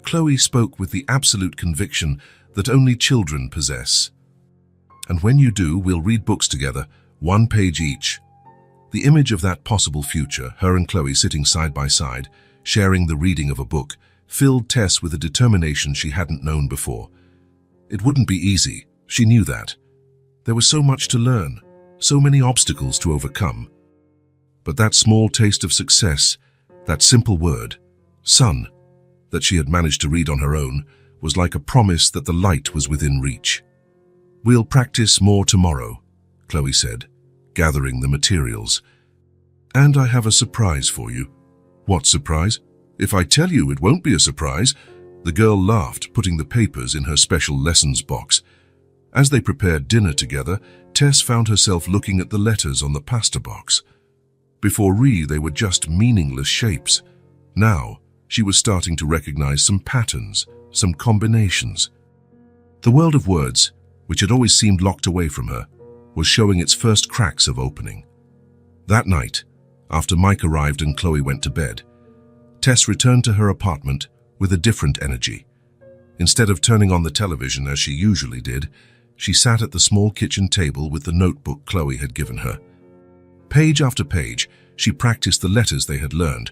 Chloe spoke with the absolute conviction that only children possess. "And when you do, we'll read books together, 1 page each." The image of that possible future, her and Chloe sitting side by side, sharing the reading of a book, filled Tess with a determination she hadn't known before. It wouldn't be easy, she knew that. There was so much to learn, so many obstacles to overcome. But that small taste of success, that simple word, sun, that she had managed to read on her own, was like a promise that the light was within reach. "We'll practice more tomorrow," Chloe said, gathering the materials. "And I have a surprise for you." "What surprise? If I tell you, it won't be a surprise." The girl laughed, putting the papers in her special lessons box. As they prepared dinner together, Tess found herself looking at the letters on the pasta box. Before they were just meaningless shapes. Now, she was starting to recognize some patterns, some combinations. The world of words, which had always seemed locked away from her, was showing its first cracks of opening. That night, after Mike arrived and Chloe went to bed, Tess returned to her apartment with a different energy. Instead of turning on the television as she usually did, she sat at the small kitchen table with the notebook Chloe had given her. Page after page, she practiced the letters they had learned.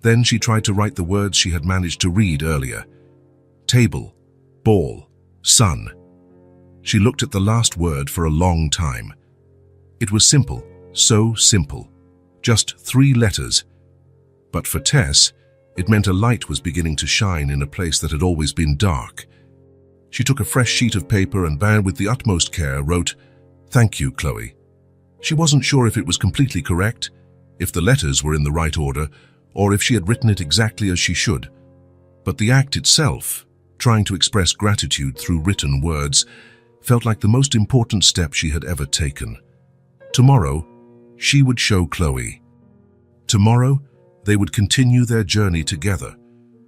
Then she tried to write the words she had managed to read earlier. Table, ball, sun. She looked at the last word for a long time. It was simple, so simple. Just 3 letters. But for Tess, it meant a light was beginning to shine in a place that had always been dark. She took a fresh sheet of paper and with the utmost care wrote, "Thank you, Chloe." She wasn't sure if it was completely correct, if the letters were in the right order, or if she had written it exactly as she should. But the act itself, trying to express gratitude through written words, felt like the most important step she had ever taken. Tomorrow, she would show Chloe. Tomorrow, they would continue their journey together.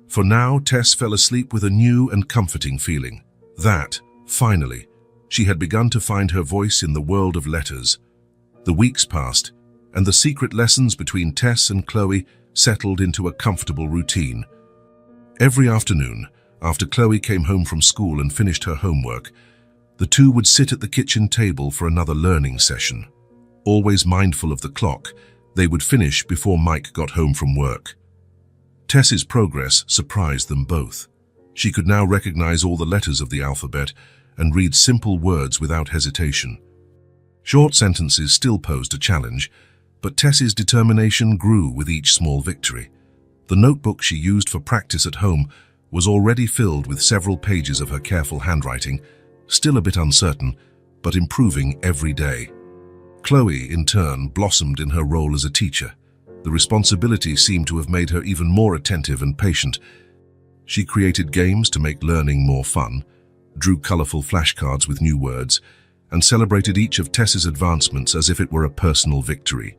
For now, Tess fell asleep with a new and comforting feeling. That, finally, she had begun to find her voice in the world of letters. The weeks passed, and the secret lessons between Tess and Chloe settled into a comfortable routine. Every afternoon, after Chloe came home from school and finished her homework, the two would sit at the kitchen table for another learning session. Always mindful of the clock, they would finish before Mike got home from work. Tess's progress surprised them both. She could now recognize all the letters of the alphabet and read simple words without hesitation. Short sentences still posed a challenge, but Tess's determination grew with each small victory. The notebook she used for practice at home was already filled with several pages of her careful handwriting, still a bit uncertain, but improving every day. Chloe, in turn, blossomed in her role as a teacher. The responsibility seemed to have made her even more attentive and patient. She created games to make learning more fun, drew colorful flashcards with new words, and celebrated each of Tess's advancements as if it were a personal victory.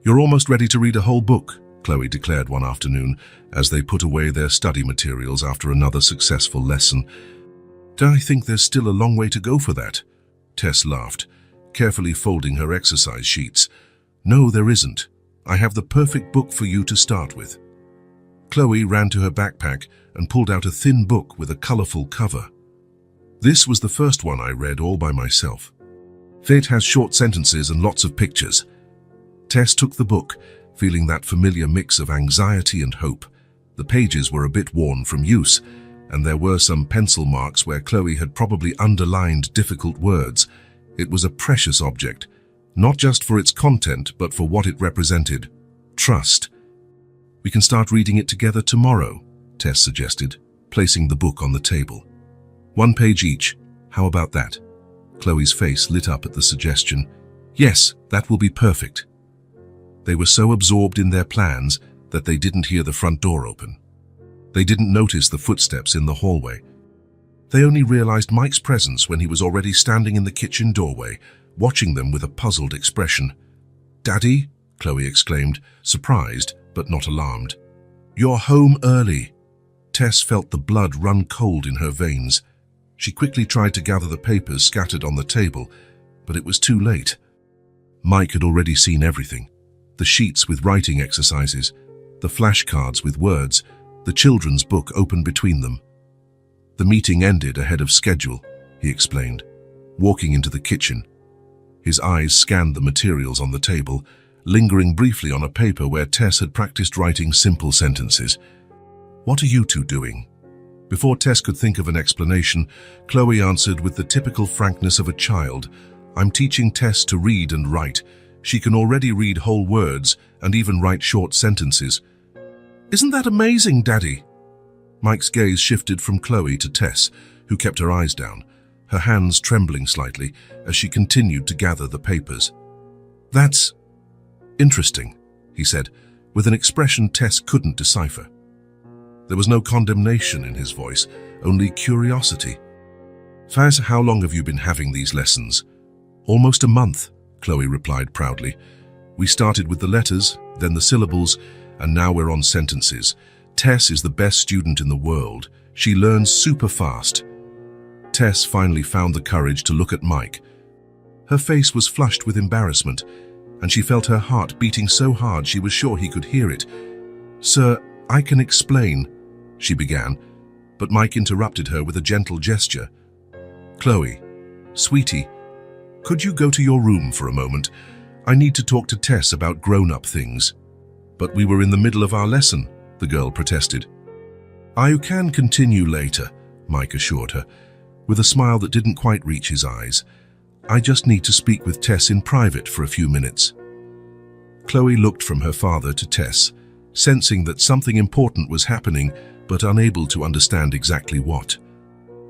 "You're almost ready to read a whole book," Chloe declared one afternoon as they put away their study materials after another successful lesson. "I think there's still a long way to go for that," Tess laughed, carefully folding her exercise sheets. "No, there isn't. I have the perfect book for you to start with." Chloe ran to her backpack and pulled out a thin book with a colorful cover. "This was the first one I read all by myself. It has short sentences and lots of pictures." Tess took the book, feeling that familiar mix of anxiety and hope. The pages were a bit worn from use, and there were some pencil marks where Chloe had probably underlined difficult words. It was a precious object, not just for its content, but for what it represented: trust. "We can start reading it together tomorrow," Tess suggested, placing the book on the table. "1 page each. How about that?" Chloe's face lit up at the suggestion. "Yes, that will be perfect." They were so absorbed in their plans that they didn't hear the front door open. They didn't notice the footsteps in the hallway. They only realized Mike's presence when he was already standing in the kitchen doorway, watching them with a puzzled expression. "Daddy?" Chloe exclaimed, surprised but not alarmed. "You're home early." Tess felt the blood run cold in her veins. She quickly tried to gather the papers scattered on the table, but it was too late. Mike had already seen everything. The sheets with writing exercises, the flashcards with words, the children's book open between them. "The meeting ended ahead of schedule," he explained, walking into the kitchen. His eyes scanned the materials on the table, lingering briefly on a paper where Tess had practiced writing simple sentences. "What are you two doing?" Before Tess could think of an explanation, Chloe answered with the typical frankness of a child. "I'm teaching Tess to read and write. She can already read whole words and even write short sentences." "Isn't that amazing, Daddy?" Mike's gaze shifted from Chloe to Tess, who kept her eyes down, her hands trembling slightly as she continued to gather the papers. "That's interesting," he said, with an expression Tess couldn't decipher. There was no condemnation in his voice, only curiosity. "Faz, how long have you been having these lessons?" "Almost a month," Chloe replied proudly. "We started with the letters, then the syllables, and now we're on sentences. Tess is the best student in the world. She learns super fast." Tess finally found the courage to look at Mike. Her face was flushed with embarrassment, and she felt her heart beating so hard she was sure he could hear it. "Sir, I can explain," she began, but Mike interrupted her with a gentle gesture. "Chloe, sweetie, could you go to your room for a moment? I need to talk to Tess about grown-up things." "But we were in the middle of our lesson," the girl protested. "I can continue later," Mike assured her, with a smile that didn't quite reach his eyes. "I just need to speak with Tess in private for a few minutes." Chloe looked from her father to Tess, sensing that something important was happening, but unable to understand exactly what.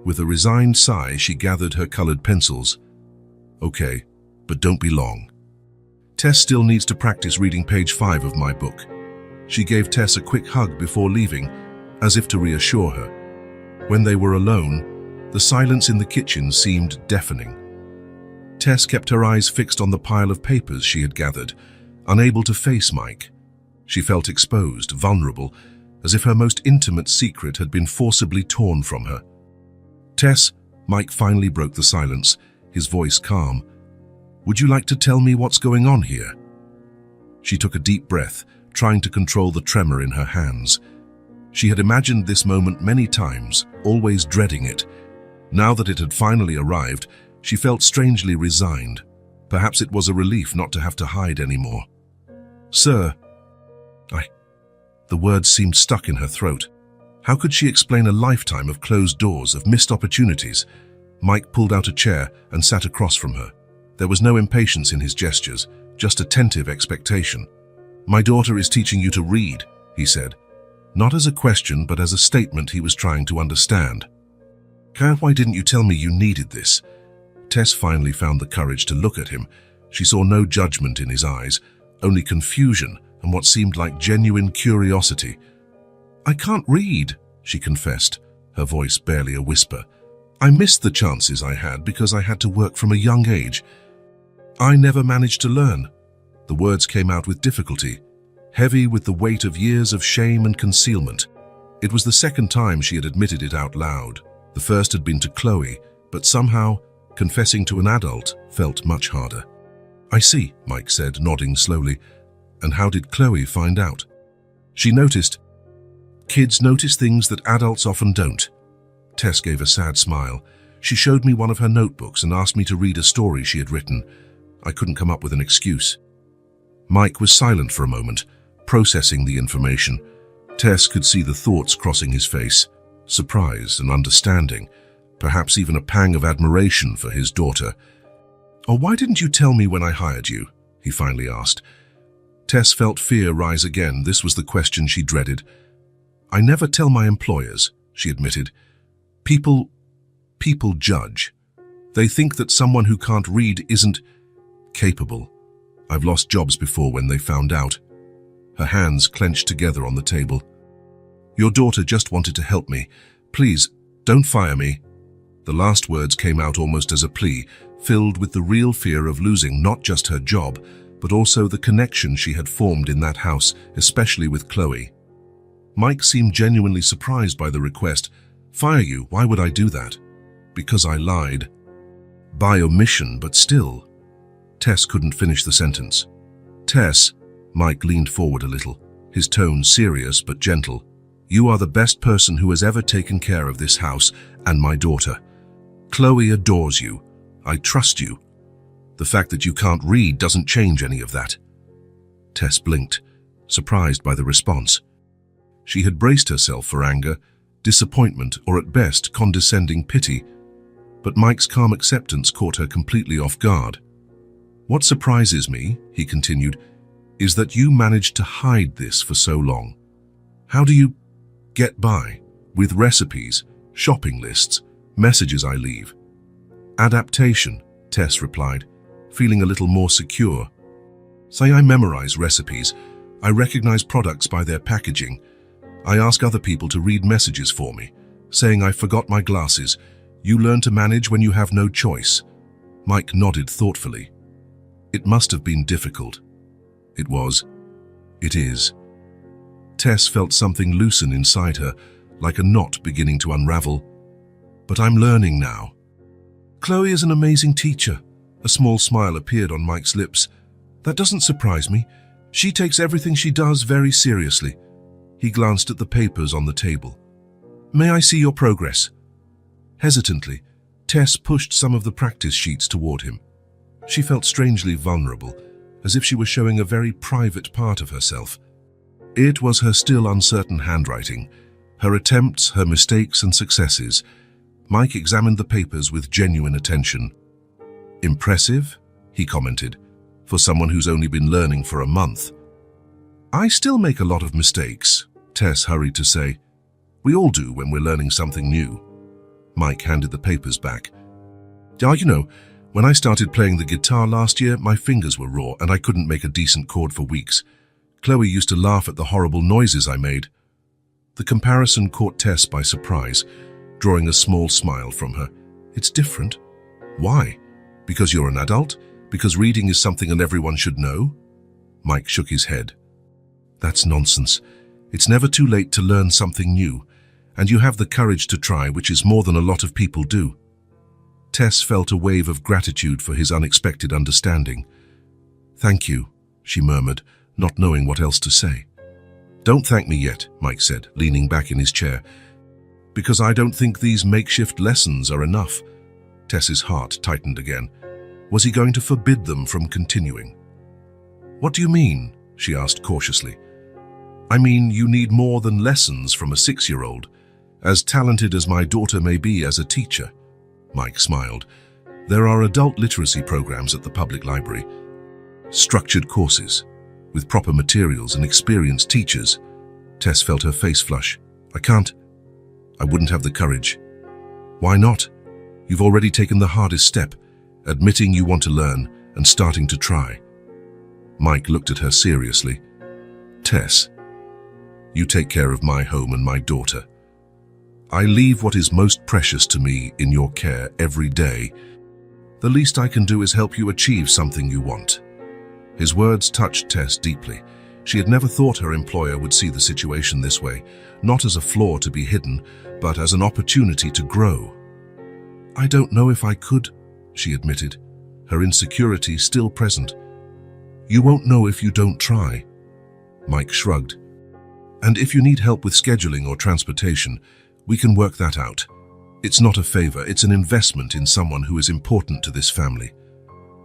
With a resigned sigh, she gathered her colored pencils. "Okay, but don't be long. Tess still needs to practice reading page 5 of my book." She gave Tess a quick hug before leaving, as if to reassure her. When they were alone, the silence in the kitchen seemed deafening. Tess kept her eyes fixed on the pile of papers she had gathered, unable to face Mike. She felt exposed, vulnerable, as if her most intimate secret had been forcibly torn from her. "Tess," Mike finally broke the silence, his voice calm. "Would you like to tell me what's going on here?" She took a deep breath, trying to control the tremor in her hands. She had imagined this moment many times, always dreading it. Now that it had finally arrived, she felt strangely resigned. Perhaps it was a relief not to have to hide anymore. "Sir," the words seemed stuck in her throat. How could she explain a lifetime of closed doors, of missed opportunities? Mike pulled out a chair and sat across from her. There was no impatience in his gestures, just attentive expectation. "My daughter is teaching you to read," he said. Not as a question, but as a statement he was trying to understand. "Why didn't you tell me you needed this?" Tess finally found the courage to look at him. She saw no judgment in his eyes, only confusion and what seemed like genuine curiosity. "I can't read," she confessed, her voice barely a whisper. "I missed the chances I had because I had to work from a young age. I never managed to learn." The words came out with difficulty, heavy with the weight of years of shame and concealment. It was the second time she had admitted it out loud. The first had been to Chloe, but somehow, confessing to an adult felt much harder. "I see," Mike said, nodding slowly. "And how did Chloe find out?" "She noticed. Kids notice things that adults often don't." Tess gave a sad smile. "She showed me one of her notebooks and asked me to read a story she had written. I couldn't come up with an excuse." Mike was silent for a moment, processing the information. Tess could see the thoughts crossing his face, surprise and understanding, perhaps even a pang of admiration for his daughter. "Oh, why didn't you tell me when I hired you?" he finally asked. Tess felt fear rise again. This was the question she dreaded. "I never tell my employers," she admitted. People judge. They think that someone who can't read isn't capable. I've lost jobs before when they found out." Her hands clenched together on the table. "Your daughter just wanted to help me. Please, don't fire me." The last words came out almost as a plea, filled with the real fear of losing not just her job, but also the connection she had formed in that house, especially with Chloe. Mike seemed genuinely surprised by the request. "Fire you? Why would I do that?" "Because I lied." "By omission, but still." Tess couldn't finish the sentence. "Tess," Mike leaned forward a little, his tone serious but gentle. "You are the best person who has ever taken care of this house and my daughter. Chloe adores you. I trust you. The fact that you can't read doesn't change any of that." Tess blinked, surprised by the response. She had braced herself for anger, disappointment, or at best condescending pity, but Mike's calm acceptance caught her completely off guard. "What surprises me," he continued, "is that you managed to hide this for so long. How do you get by with recipes, shopping lists, messages I leave?" "Adaptation," Tess replied, feeling a little more secure. "Say I memorize recipes, I recognize products by their packaging, I ask other people to read messages for me, saying I forgot my glasses. You learn to manage when you have no choice." Mike nodded thoughtfully. "It must have been difficult." "It was. It is." Tess felt something loosen inside her, like a knot beginning to unravel. "But I'm learning now." "Chloe is an amazing teacher." A small smile appeared on Mike's lips. "That doesn't surprise me. She takes everything she does very seriously." He glanced at the papers on the table. "May I see your progress?" Hesitantly, Tess pushed some of the practice sheets toward him. She felt strangely vulnerable, as if she were showing a very private part of herself. It was her still uncertain handwriting, her attempts, her mistakes and successes. Mike examined the papers with genuine attention. "Impressive," he commented, "for someone who's only been learning for a month." "I still make a lot of mistakes," Tess hurried to say. "We all do when we're learning something new." Mike handed the papers back. When I started playing the guitar last year, my fingers were raw and I couldn't make a decent chord for weeks. Chloe used to laugh at the horrible noises I made." The comparison caught Tess by surprise, drawing a small smile from her. "It's different. Why? Because you're an adult? Because reading is something everyone should know?" Mike shook his head. "That's nonsense. It's never too late to learn something new, and you have the courage to try, which is more than a lot of people do." Tess felt a wave of gratitude for his unexpected understanding. "Thank you," she murmured, not knowing what else to say. "Don't thank me yet," Mike said, leaning back in his chair, "because I don't think these makeshift lessons are enough." Tess's heart tightened again. Was he going to forbid them from continuing? "What do you mean?" she asked cautiously. "I mean, you need more than lessons from a 6-year-old, as talented as my daughter may be as a teacher." Mike smiled. "There are adult literacy programs at the public library. Structured courses, with proper materials and experienced teachers." Tess felt her face flush. I wouldn't have the courage." "Why not? You've already taken the hardest step, admitting you want to learn and starting to try." Mike looked at her seriously. "Tess, you take care of my home and my daughter. I leave what is most precious to me in your care every day. The least I can do is help you achieve something you want." His words touched Tess deeply. She had never thought her employer would see the situation this way, not as a flaw to be hidden, but as an opportunity to grow. "I don't know if I could," she admitted, her insecurity still present. "You won't know if you don't try." Mike shrugged. "And if you need help with scheduling or transportation, we can work that out. It's not a favor, it's an investment in someone who is important to this family."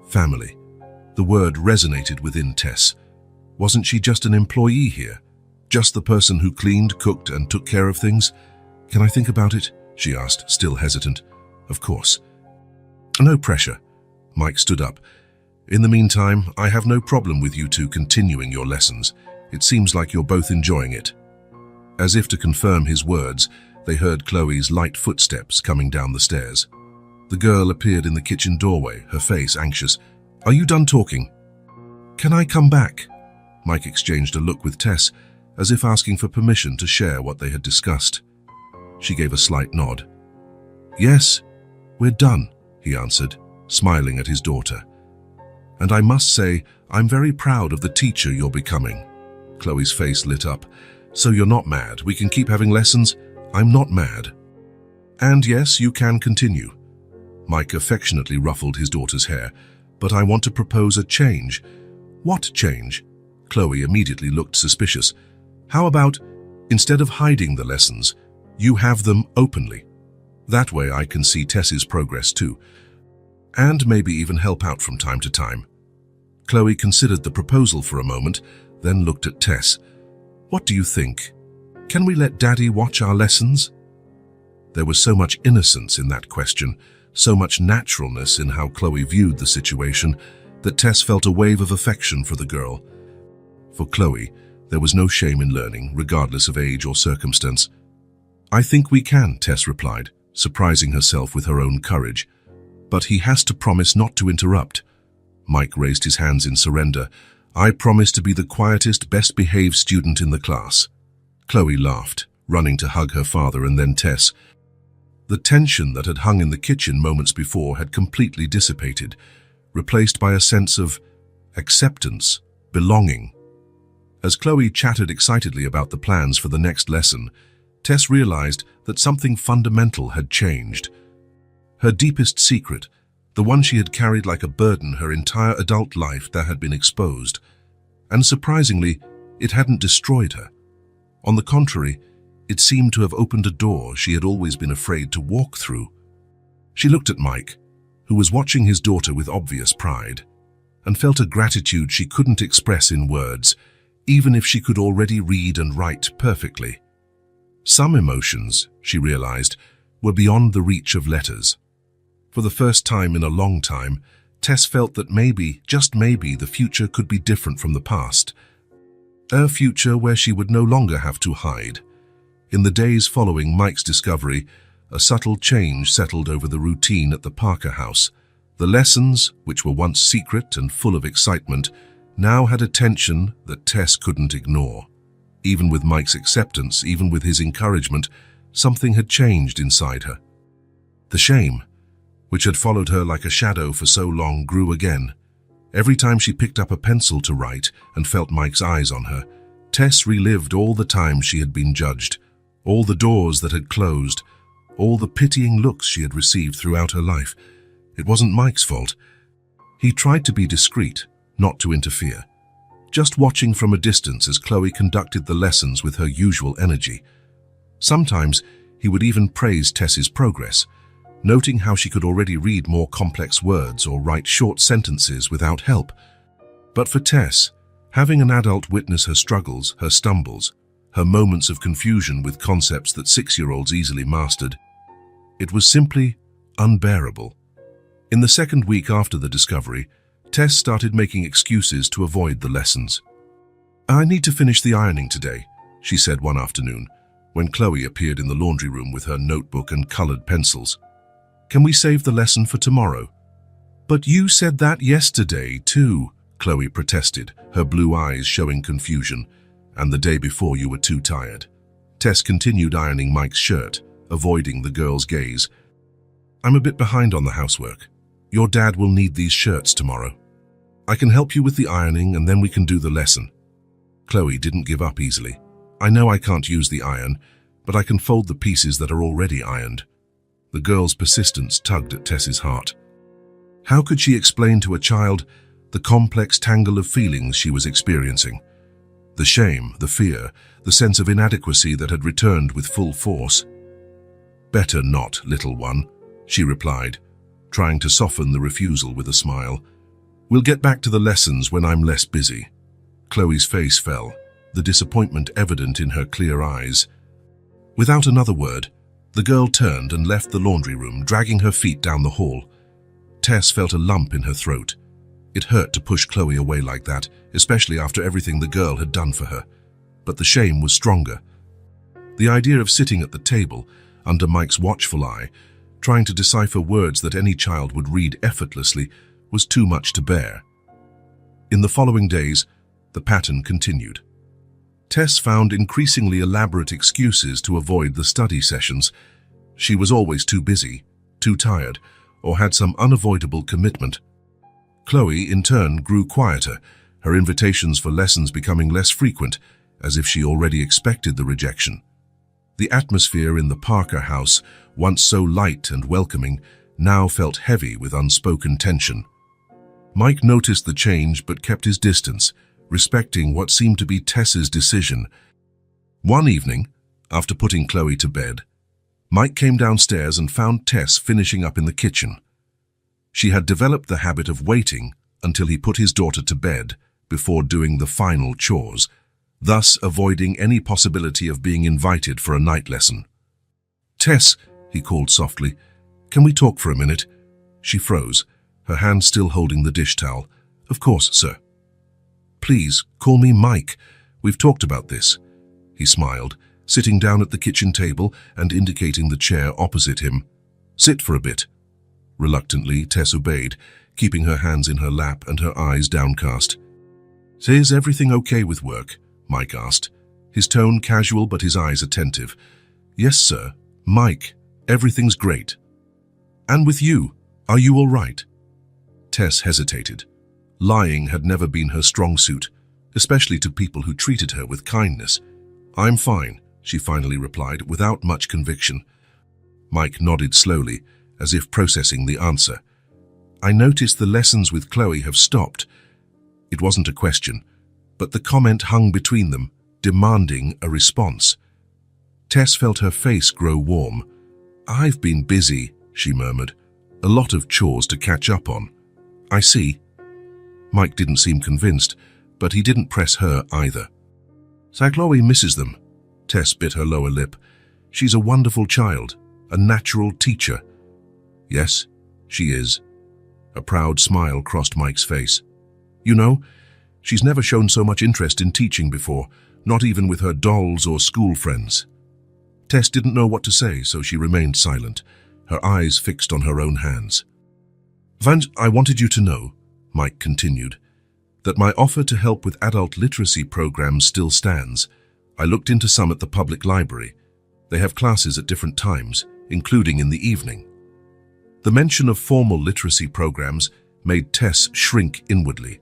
Family. The word resonated within Tess. Wasn't she just an employee here? Just the person who cleaned, cooked, and took care of things? "Can I think about it?" she asked, still hesitant. "Of course." "No pressure." Mike stood up. "In the meantime, I have no problem with you two continuing your lessons. It seems like you're both enjoying it." As if to confirm his words, they heard Chloe's light footsteps coming down the stairs. The girl appeared in the kitchen doorway, her face anxious. "Are you done talking?" "Can I come back?" Mike exchanged a look with Tess, as if asking for permission to share what they had discussed. She gave a slight nod. "Yes, we're done," he answered, smiling at his daughter. "And I must say, I'm very proud of the teacher you're becoming." Chloe's face lit up. "So you're not mad? We can keep having lessons?" "I'm not mad. And yes, you can continue." Mike affectionately ruffled his daughter's hair. "But I want to propose a change." "What change?" Chloe immediately looked suspicious. "How about, instead of hiding the lessons, you have them openly? That way I can see Tess's progress too. And maybe even help out from time to time." Chloe considered the proposal for a moment, then looked at Tess. "What do you think? Can we let Daddy watch our lessons?" There was so much innocence in that question, so much naturalness in how Chloe viewed the situation, that Tess felt a wave of affection for the girl. For Chloe, there was no shame in learning, regardless of age or circumstance. "I think we can," Tess replied, surprising herself with her own courage. "But he has to promise not to interrupt." Mike raised his hands in surrender. "I promise to be the quietest, best-behaved student in the class." Chloe laughed, running to hug her father and then Tess. The tension that had hung in the kitchen moments before had completely dissipated, replaced by a sense of acceptance, belonging. As Chloe chattered excitedly about the plans for the next lesson, Tess realized that something fundamental had changed. Her deepest secret, the one she had carried like a burden her entire adult life, that had been exposed. And surprisingly, it hadn't destroyed her. On the contrary, it seemed to have opened a door she had always been afraid to walk through. She looked at Mike, who was watching his daughter with obvious pride, and felt a gratitude she couldn't express in words, even if she could already read and write perfectly. Some emotions, she realized, were beyond the reach of letters. For the first time in a long time, Tess felt that maybe, just maybe, the future could be different from the past. A future where she would no longer have to hide. In the days following Mike's discovery, a subtle change settled over the routine at the Parker house. The lessons, which were once secret and full of excitement, now had a tension that Tess couldn't ignore. Even with Mike's acceptance, even with his encouragement, something had changed inside her. The shame, which had followed her like a shadow for so long, grew again. Every time she picked up a pencil to write and felt Mike's eyes on her, Tess relived all the times she had been judged, all the doors that had closed, all the pitying looks she had received throughout her life. It wasn't Mike's fault. He tried to be discreet, not to interfere, just watching from a distance as Chloe conducted the lessons with her usual energy. Sometimes he would even praise Tess's progress, noting how she could already read more complex words or write short sentences without help. But for Tess, having an adult witness her struggles, her stumbles, her moments of confusion with concepts that 6-year-olds easily mastered, it was simply unbearable. In the second week after the discovery, Tess started making excuses to avoid the lessons. "I need to finish the ironing today," she said one afternoon, when Chloe appeared in the laundry room with her notebook and colored pencils. "Can we save the lesson for tomorrow?" "But you said that yesterday, too," Chloe protested, her blue eyes showing confusion. "And the day before you were too tired." Tess continued ironing Mike's shirt, avoiding the girl's gaze. "I'm a bit behind on the housework. Your dad will need these shirts tomorrow. I can help you with the ironing and then we can do the lesson." Chloe didn't give up easily. "I know I can't use the iron, but I can fold the pieces that are already ironed." The girl's persistence tugged at Tess's heart. How could she explain to a child the complex tangle of feelings she was experiencing? The shame, the fear, the sense of inadequacy that had returned with full force. "Better not, little one," she replied, trying to soften the refusal with a smile. "We'll get back to the lessons when I'm less busy." Chloe's face fell, the disappointment evident in her clear eyes. Without another word, the girl turned and left the laundry room, dragging her feet down the hall. Tess felt a lump in her throat. It hurt to push Chloe away like that, especially after everything the girl had done for her. But the shame was stronger. The idea of sitting at the table, under Mike's watchful eye, trying to decipher words that any child would read effortlessly, was too much to bear. In the following days, the pattern continued. Tess found increasingly elaborate excuses to avoid the study sessions. She was always too busy, too tired, or had some unavoidable commitment. Chloe, in turn, grew quieter, her invitations for lessons becoming less frequent, as if she already expected the rejection. The atmosphere in the Parker house, once so light and welcoming, now felt heavy with unspoken tension. Mike noticed the change but kept his distance, respecting what seemed to be Tess's decision. One evening, after putting Chloe to bed, Mike came downstairs and found Tess finishing up in the kitchen. She had developed the habit of waiting, until he put his daughter to bed before doing the final chores, thus avoiding any possibility of being invited for a night lesson. "Tess," he called softly, "can we talk for a minute?" She froze, her hand still holding the dish towel. "Of course, sir." "Please, call me Mike. We've talked about this." He smiled, sitting down at the kitchen table and indicating the chair opposite him. "Sit for a bit." Reluctantly, Tess obeyed, keeping her hands in her lap and her eyes downcast. "So is everything okay with work?" Mike asked, his tone casual but his eyes attentive. "Yes, sir. Mike, everything's great." "And with you, are you all right?" Tess hesitated. Lying had never been her strong suit, especially to people who treated her with kindness. "I'm fine," she finally replied, without much conviction. Mike nodded slowly, as if processing the answer. "I noticed the lessons with Chloe have stopped." It wasn't a question, but the comment hung between them, demanding a response. Tess felt her face grow warm. "I've been busy," she murmured. "A lot of chores to catch up on." "I see." Mike didn't seem convinced, but he didn't press her either. "So Chloe misses them." Tess bit her lower lip. "She's a wonderful child, a natural teacher." "Yes, she is." A proud smile crossed Mike's face. "You know, she's never shown so much interest in teaching before, not even with her dolls or school friends." Tess didn't know what to say, so she remained silent, her eyes fixed on her own hands. "Vance, I wanted you to know," Mike continued, "that my offer to help with adult literacy programs still stands. I looked into some at the public library. They have classes at different times, including in the evening." The mention of formal literacy programs made Tess shrink inwardly.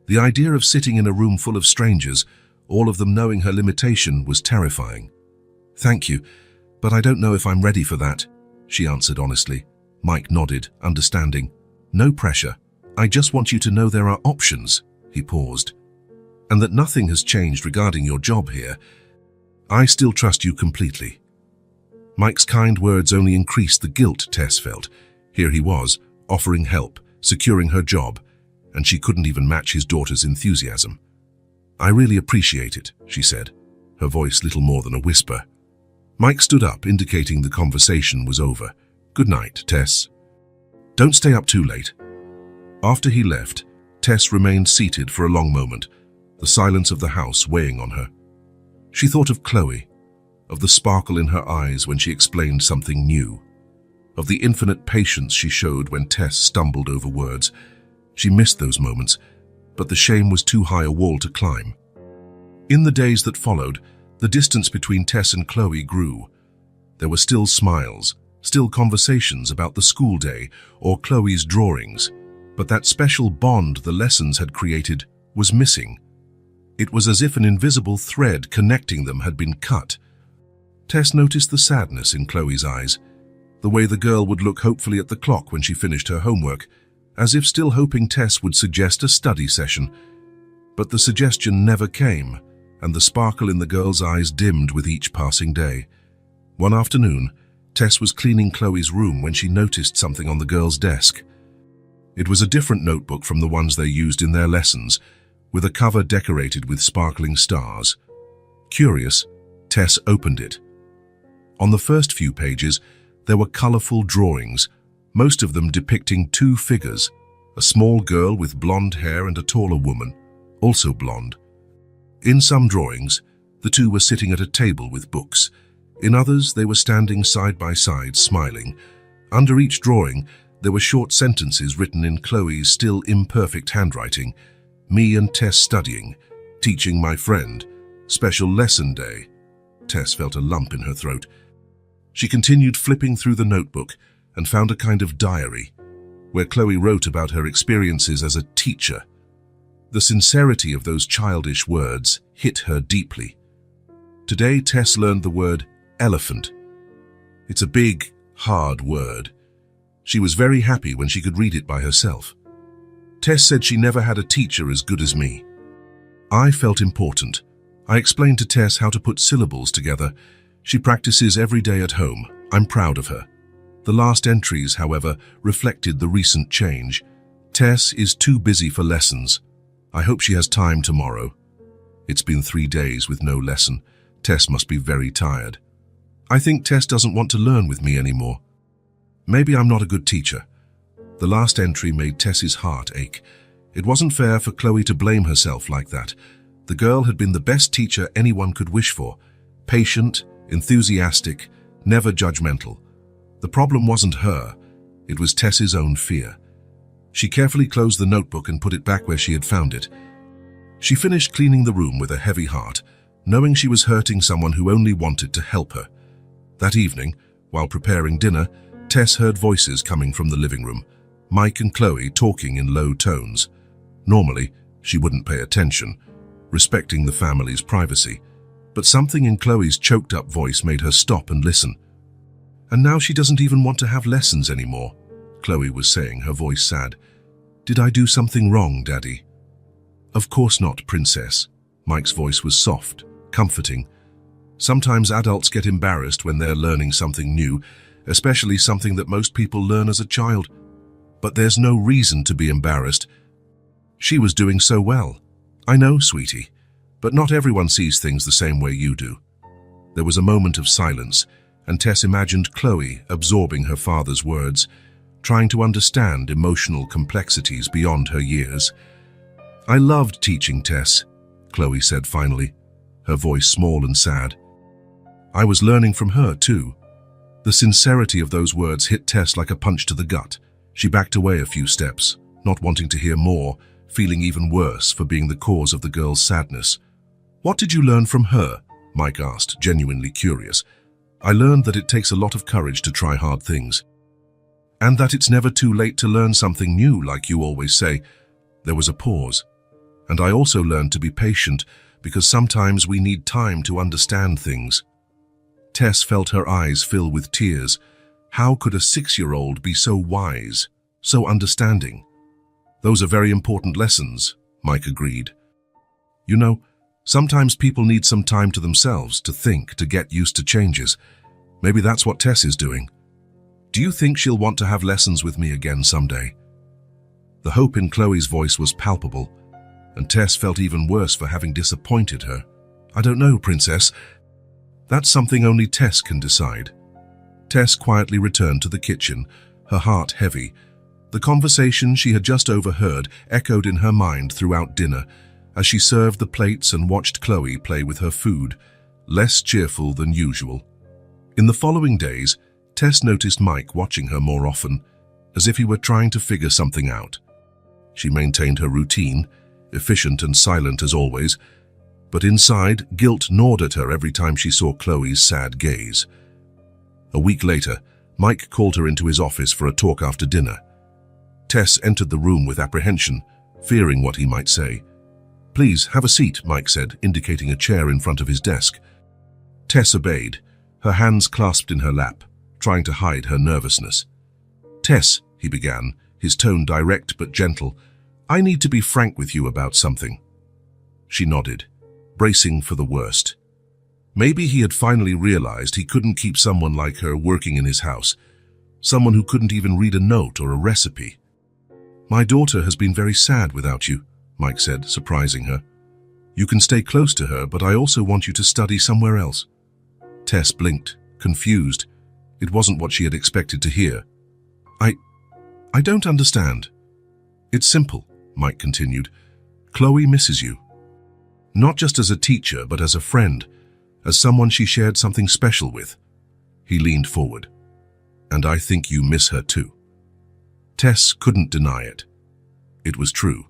The idea of sitting in a room full of strangers, all of them knowing her limitation, was terrifying. "Thank you, but I don't know if I'm ready for that," she answered honestly. Mike nodded, understanding. "No pressure. I just want you to know there are options," he paused, "and that nothing has changed regarding your job here. I still trust you completely." Mike's kind words only increased the guilt Tess felt. Here he was, offering help, securing her job, and she couldn't even match his daughter's enthusiasm. "I really appreciate it," she said, her voice little more than a whisper. Mike stood up, indicating the conversation was over. "Good night, Tess. Don't stay up too late." After he left, Tess remained seated for a long moment, the silence of the house weighing on her. She thought of Chloe, of the sparkle in her eyes when she explained something new, of the infinite patience she showed when Tess stumbled over words. She missed those moments, but the shame was too high a wall to climb. In the days that followed, the distance between Tess and Chloe grew. There were still smiles, still conversations about the school day or Chloe's drawings, but that special bond the lessons had created was missing. It was as if an invisible thread connecting them had been cut. Tess noticed the sadness in Chloe's eyes, the way the girl would look hopefully at the clock when she finished her homework, as if still hoping Tess would suggest a study session. But the suggestion never came, and the sparkle in the girl's eyes dimmed with each passing day. One afternoon, Tess was cleaning Chloe's room when she noticed something on the girl's desk. It was a different notebook from the ones they used in their lessons, with a cover decorated with sparkling stars. Curious, Tess opened it. On the first few pages, there were colorful drawings, most of them depicting two figures, a small girl with blonde hair and a taller woman, also blonde. In some drawings, the two were sitting at a table with books. In others, they were standing side by side, smiling. Under each drawing, there were short sentences written in Chloe's still imperfect handwriting. "Me and Tess studying, teaching my friend, special lesson day." Tess felt a lump in her throat. She continued flipping through the notebook and found a kind of diary, where Chloe wrote about her experiences as a teacher. The sincerity of those childish words hit her deeply. Today, Tess learned the word elephant. It's a big, hard word. She was very happy when she could read it by herself. Tess said she never had a teacher as good as me. I felt important. I explained to Tess how to put syllables together. She practices every day at home. I'm proud of her. The last entries, however, reflected the recent change. Tess is too busy for lessons. I hope she has time tomorrow. It's been 3 days with no lesson. Tess must be very tired. I think Tess doesn't want to learn with me anymore. Maybe I'm not a good teacher. The last entry made Tess's heart ache. It wasn't fair for Chloe to blame herself like that. The girl had been the best teacher anyone could wish for. Patient, enthusiastic, never judgmental. The problem wasn't her. It was Tess's own fear. She carefully closed the notebook and put it back where she had found it. She finished cleaning the room with a heavy heart, knowing she was hurting someone who only wanted to help her. That evening, while preparing dinner, Tess heard voices coming from the living room, Mike and Chloe talking in low tones. Normally, she wouldn't pay attention, respecting the family's privacy, but something in Chloe's choked-up voice made her stop and listen. And now she doesn't even want to have lessons anymore, Chloe was saying, her voice sad. Did I do something wrong, Daddy? Of course not, Princess. Mike's voice was soft, comforting. Sometimes adults get embarrassed when they're learning something new, especially something that most people learn as a child. But there's no reason to be embarrassed. She was doing so well. I know, sweetie, but not everyone sees things the same way you do. There was a moment of silence, and Tess imagined Chloe absorbing her father's words, trying to understand emotional complexities beyond her years. I loved teaching, Tess, Chloe said finally, her voice small and sad. I was learning from her too. The sincerity of those words hit Tess like a punch to the gut. She backed away a few steps, not wanting to hear more, feeling even worse for being the cause of the girl's sadness. What did you learn from her? Mike asked, genuinely curious. I learned that it takes a lot of courage to try hard things. And that it's never too late to learn something new, like you always say. There was a pause. And I also learned to be patient, because sometimes we need time to understand things. Tess felt her eyes fill with tears. How could a 6-year-old be so wise, so understanding? Those are very important lessons, Mike agreed. You know, sometimes people need some time to themselves, to think, to get used to changes. Maybe that's what Tess is doing. Do you think she'll want to have lessons with me again someday? The hope in Chloe's voice was palpable, and Tess felt even worse for having disappointed her. I don't know, Princess. That's something only Tess can decide. Tess quietly returned to the kitchen, her heart heavy. The conversation she had just overheard echoed in her mind throughout dinner, as she served the plates and watched Chloe play with her food, less cheerful than usual. In the following days, Tess noticed Mike watching her more often, as if he were trying to figure something out. She maintained her routine, efficient and silent as always, but inside, guilt gnawed at her every time she saw Chloe's sad gaze. A week later, Mike called her into his office for a talk after dinner. Tess entered the room with apprehension, fearing what he might say. Please, have a seat, Mike said, indicating a chair in front of his desk. Tess obeyed, her hands clasped in her lap, trying to hide her nervousness. Tess, he began, his tone direct but gentle, I need to be frank with you about something. She nodded, bracing for the worst. Maybe he had finally realized he couldn't keep someone like her working in his house, someone who couldn't even read a note or a recipe. My daughter has been very sad without you, Mike said, surprising her. You can stay close to her, but I also want you to study somewhere else. Tess blinked, confused. It wasn't what she had expected to hear. I don't understand. It's simple, Mike continued. Chloe misses you. Not just as a teacher, but as a friend, as someone she shared something special with. He leaned forward. And I think you miss her too. Tess couldn't deny it. It was true.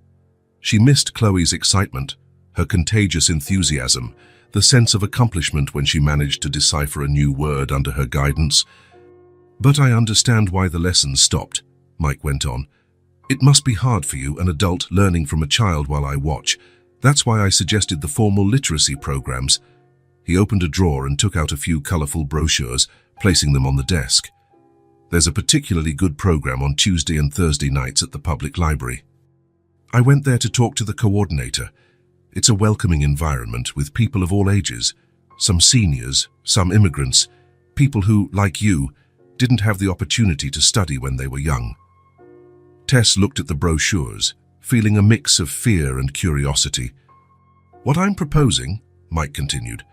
She missed Chloe's excitement, her contagious enthusiasm, the sense of accomplishment when she managed to decipher a new word under her guidance. But I understand why the lessons stopped, Mike went on. It must be hard for you, an adult, learning from a child while I watch. That's why I suggested the formal literacy programs. He opened a drawer and took out a few colorful brochures, placing them on the desk. There's a particularly good program on Tuesday and Thursday nights at the public library. I went there to talk to the coordinator. It's a welcoming environment with people of all ages, some seniors, some immigrants, people who, like you, didn't have the opportunity to study when they were young. Tess looked at the brochures, feeling a mix of fear and curiosity. "What I'm proposing," Mike continued,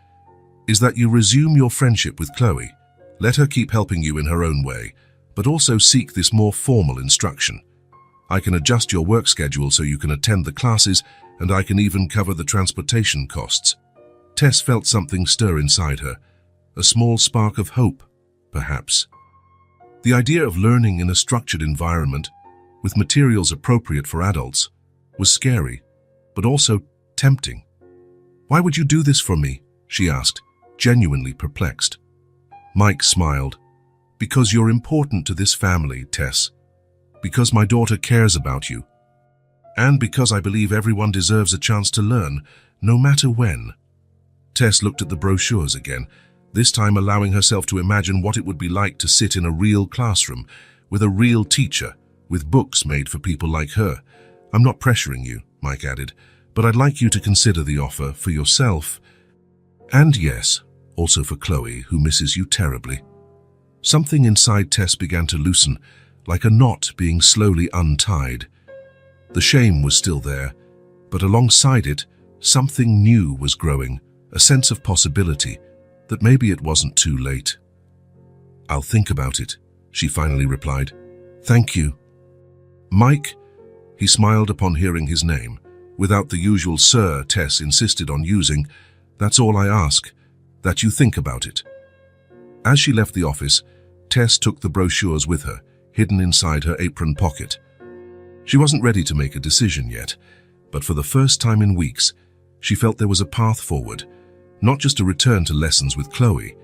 "is that you resume your friendship with Chloe. Let her keep helping you in her own way, but also seek this more formal instruction. I can adjust your work schedule so you can attend the classes, and I can even cover the transportation costs." Tess felt something stir inside her, a small spark of hope, perhaps. The idea of learning in a structured environment, with materials appropriate for adults, was scary, but also tempting. "Why would you do this for me?" she asked, genuinely perplexed. Mike smiled. "Because you're important to this family, Tess. Because my daughter cares about you. And because I believe everyone deserves a chance to learn, no matter when." Tess looked at the brochures again, this time allowing herself to imagine what it would be like to sit in a real classroom, with a real teacher, with books made for people like her. "I'm not pressuring you," Mike added, "but I'd like you to consider the offer for yourself. And yes, also for Chloe, who misses you terribly." Something inside Tess began to loosen, like a knot being slowly untied. The shame was still there, but alongside it, something new was growing, a sense of possibility, that maybe it wasn't too late. "I'll think about it," she finally replied. "Thank you." "Mike," he smiled upon hearing his name, without the usual "sir" Tess insisted on using. "That's all I ask, that you think about it." As she left the office, Tess took the brochures with her, hidden inside her apron pocket. She wasn't ready to make a decision yet, but for the first time in weeks, she felt there was a path forward, not just a return to lessons with Chloe,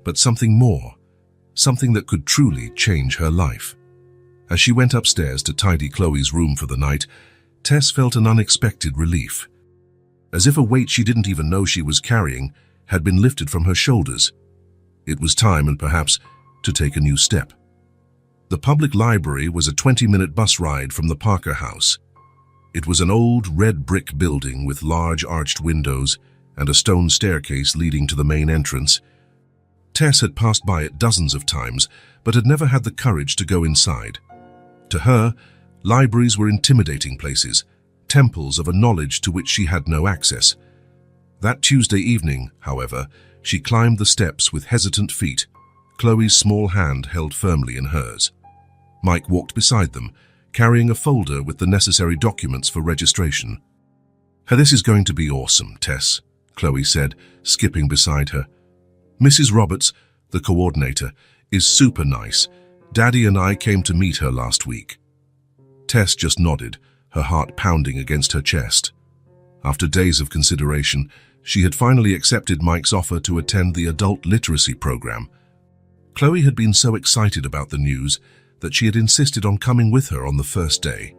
but something more, something that could truly change her life. As she went upstairs to tidy Chloe's room for the night, Tess felt an unexpected relief, as if a weight she didn't even know she was carrying had been lifted from her shoulders. It was time, and perhaps, to take a new step. The public library was a 20-minute bus ride from the Parker house. It was an old red brick building with large arched windows and a stone staircase leading to the main entrance. Tess had passed by it dozens of times, but had never had the courage to go inside. To her, libraries were intimidating places, temples of a knowledge to which she had no access. That Tuesday evening, however, she climbed the steps with hesitant feet, Chloe's small hand held firmly in hers. Mike walked beside them, carrying a folder with the necessary documents for registration. "This is going to be awesome, Tess," Chloe said, skipping beside her. "Mrs. Roberts, the coordinator, is super nice. Daddy and I came to meet her last week." Tess just nodded, her heart pounding against her chest. After days of consideration, she had finally accepted Mike's offer to attend the adult literacy program. Chloe had been so excited about the news that she had insisted on coming with her on the first day.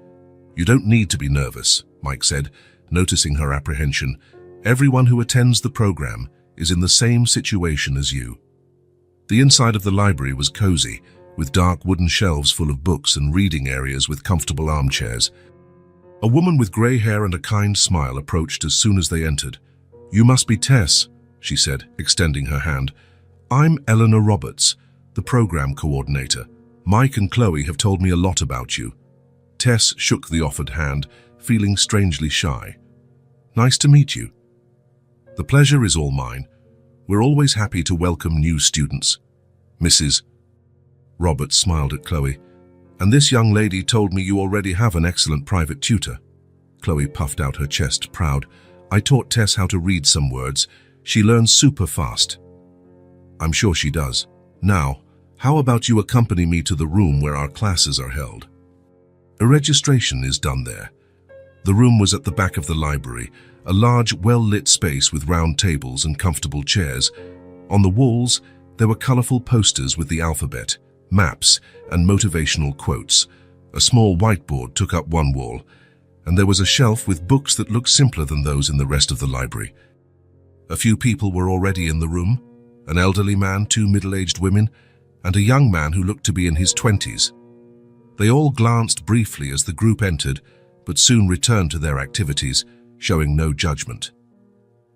"You don't need to be nervous," Mike said, noticing her apprehension. "Everyone who attends the program is in the same situation as you." The inside of the library was cozy, with dark wooden shelves full of books and reading areas with comfortable armchairs. A woman with grey hair and a kind smile approached as soon as they entered. "You must be Tess," she said, extending her hand. "I'm Eleanor Roberts, the program coordinator. Mike and Chloe have told me a lot about you." Tess shook the offered hand, feeling strangely shy. "Nice to meet you." "The pleasure is all mine. We're always happy to welcome new students." Mrs. Roberts smiled at Chloe. "And this young lady told me you already have an excellent private tutor." Chloe puffed out her chest, proud. "I taught Tess how to read some words. She learns super fast." "I'm sure she does. Now, how about you accompany me to the room where our classes are held?" A registration is done there. The room was at the back of the library, a large, well-lit space with round tables and comfortable chairs. On the walls, there were colorful posters with the alphabet, maps, and motivational quotes. A small whiteboard took up one wall, and there was a shelf with books that looked simpler than those in the rest of the library. A few people were already in the room, an elderly man, 2 middle-aged women, and a young man who looked to be in his 20s. They all glanced briefly as the group entered, but soon returned to their activities, showing no judgment.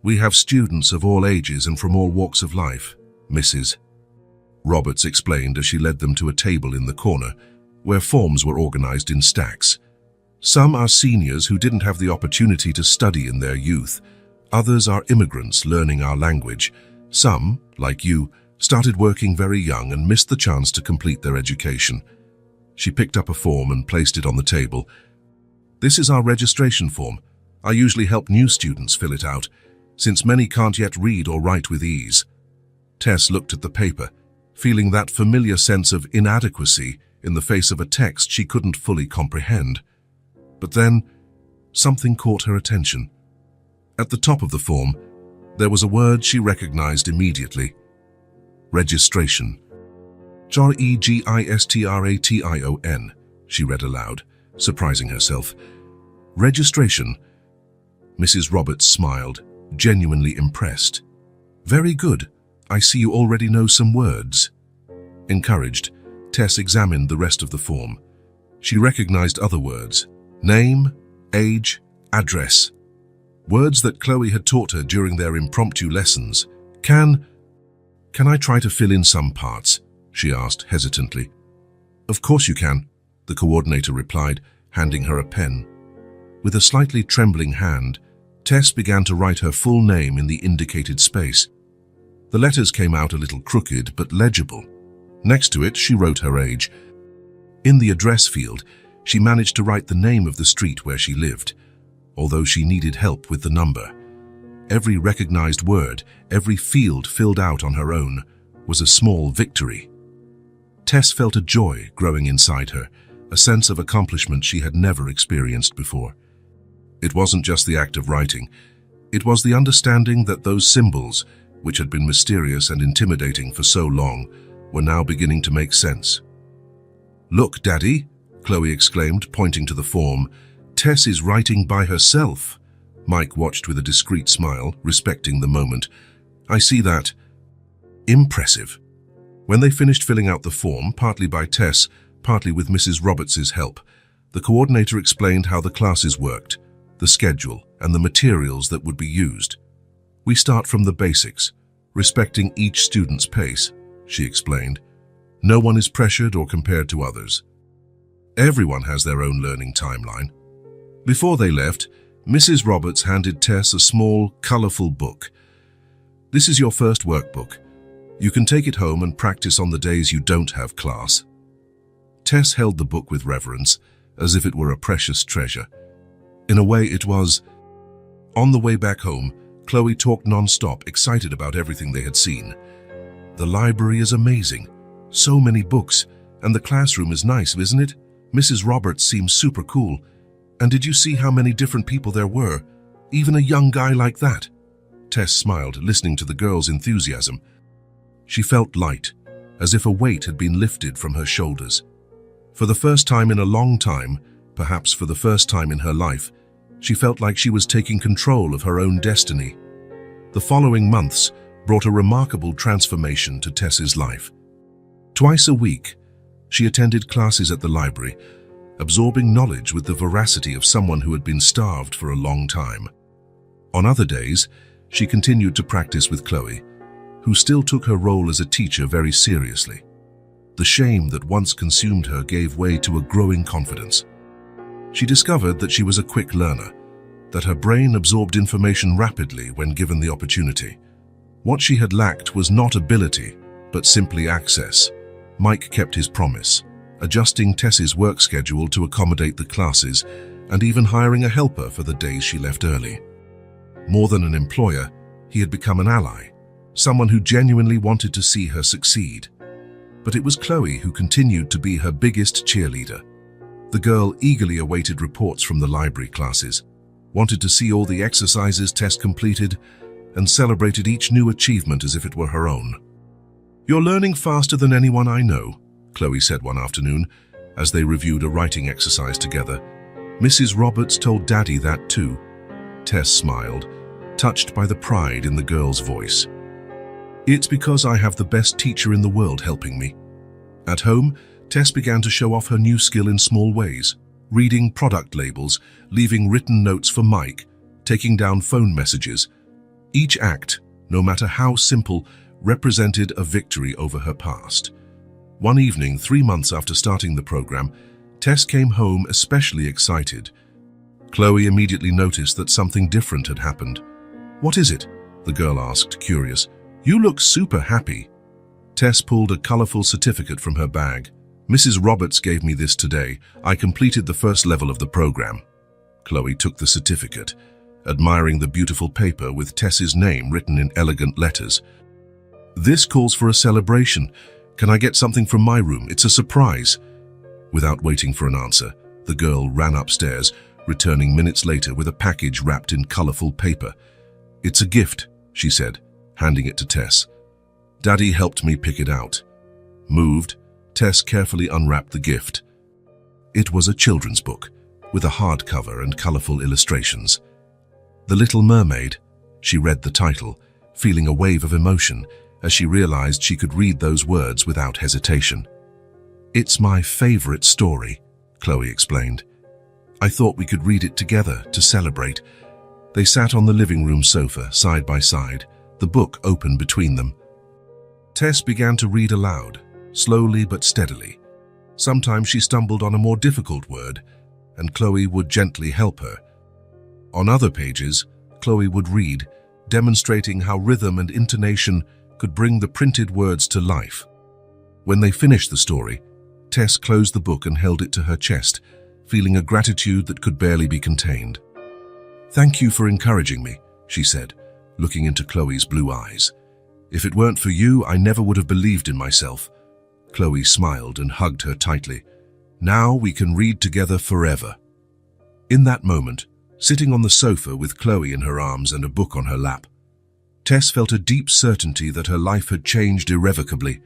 "We have students of all ages and from all walks of life," Mrs. Roberts explained as she led them to a table in the corner, where forms were organized in stacks. Some are seniors who didn't have the opportunity to study in their youth. Others are immigrants learning our language. Some, like you, started working very young and missed the chance to complete their education. She picked up a form and placed it on the table. This is our registration form. I usually help new students fill it out, since many can't yet read or write with ease. Tess looked at the paper, feeling that familiar sense of inadequacy in the face of a text she couldn't fully comprehend. But then, something caught her attention. At the top of the form, there was a word she recognized immediately. Registration. Registration, she read aloud, surprising herself. Registration. Mrs. Roberts smiled, genuinely impressed. Very good. I see you already know some words. Encouraged, Tess examined the rest of the form. She recognized other words. Name, age, address. Words that Chloe had taught her during their impromptu lessons. Can I try to fill in some parts? She asked hesitantly. Of course you can, the coordinator replied, handing her a pen. With a slightly trembling hand, Tess began to write her full name in the indicated space. The letters came out a little crooked but legible. Next to it, she wrote her age. In the address field, she managed to write the name of the street where she lived, although she needed help with the number. Every recognized word, every field filled out on her own, was a small victory. Tess felt a joy growing inside her, a sense of accomplishment she had never experienced before. It wasn't just the act of writing. It was the understanding that those symbols, which had been mysterious and intimidating for so long, were now beginning to make sense. Look, Daddy, Chloe exclaimed, pointing to the form. Tess is writing by herself. Mike watched with a discreet smile, respecting the moment. I see that. Impressive. When they finished filling out the form, partly by Tess, partly with Mrs. Roberts's help, the coordinator explained how the classes worked, the schedule, and the materials that would be used. We start from the basics, respecting each student's pace, she explained. No one is pressured or compared to others. Everyone has their own learning timeline. Before they left, Mrs. Roberts handed Tess a small, colorful book. This is your first workbook. You can take it home and practice on the days you don't have class. Tess held the book with reverence, as if it were a precious treasure. In a way, it was. On the way back home, Chloe talked non-stop, excited about everything they had seen. The library is amazing. So many books. And the classroom is nice, isn't it? Mrs. Roberts seems super cool. And did you see how many different people there were? Even a young guy like that. Tess smiled, listening to the girl's enthusiasm. She felt light, as if a weight had been lifted from her shoulders. For the first time in a long time, perhaps for the first time in her life, she felt like she was taking control of her own destiny. The following months brought a remarkable transformation to Tess's life. Twice a week, she attended classes at the library, absorbing knowledge with the veracity of someone who had been starved for a long time. On other days, she continued to practice with Chloe, who still took her role as a teacher very seriously. The shame that once consumed her gave way to a growing confidence. She discovered that she was a quick learner, that her brain absorbed information rapidly when given the opportunity. What she had lacked was not ability, but simply access. Mike kept his promise, adjusting Tess's work schedule to accommodate the classes and even hiring a helper for the days she left early. More than an employer, he had become an ally, someone who genuinely wanted to see her succeed. But it was Chloe who continued to be her biggest cheerleader. The girl eagerly awaited reports from the library classes, wanted to see all the exercises Tess completed, and celebrated each new achievement as if it were her own. You're learning faster than anyone I know, Chloe said one afternoon, as they reviewed a writing exercise together. Mrs. Roberts told Daddy that too. Tess smiled, touched by the pride in the girl's voice. It's because I have the best teacher in the world helping me. At home, Tess began to show off her new skill in small ways, reading product labels, leaving written notes for Mike, taking down phone messages. Each act, no matter how simple, represented a victory over her past. One evening, 3 months after starting the program, Tess came home especially excited. Chloe immediately noticed that something different had happened. "What is it?" the girl asked, curious. "You look super happy." Tess pulled a colorful certificate from her bag. "Mrs. Roberts gave me this today. I completed the first level of the program." Chloe took the certificate, admiring the beautiful paper with Tess's name written in elegant letters. "This calls for a celebration. Can I get something from my room? It's a surprise." Without waiting for an answer, the girl ran upstairs, returning minutes later with a package wrapped in colorful paper. "It's a gift," she said, handing it to Tess. "Daddy helped me pick it out." Moved, Tess carefully unwrapped the gift. It was a children's book, with a hardcover and colorful illustrations. "The Little Mermaid." She read the title, feeling a wave of emotion as she realized she could read those words without hesitation. "It's my favorite story," Chloe explained. "I thought we could read it together to celebrate." They sat on the living room sofa, side by side, the book open between them. Tess began to read aloud, slowly but steadily. Sometimes she stumbled on a more difficult word, and Chloe would gently help her. On other pages, Chloe would read, demonstrating how rhythm and intonation could bring the printed words to life. When they finished the story, Tess closed the book and held it to her chest, feeling a gratitude that could barely be contained. "Thank you for encouraging me," she said, looking into Chloe's blue eyes. "If it weren't for you, I never would have believed in myself." Chloe smiled and hugged her tightly. "Now we can read together forever." In that moment, sitting on the sofa with Chloe in her arms and a book on her lap, Tess felt a deep certainty that her life had changed irrevocably.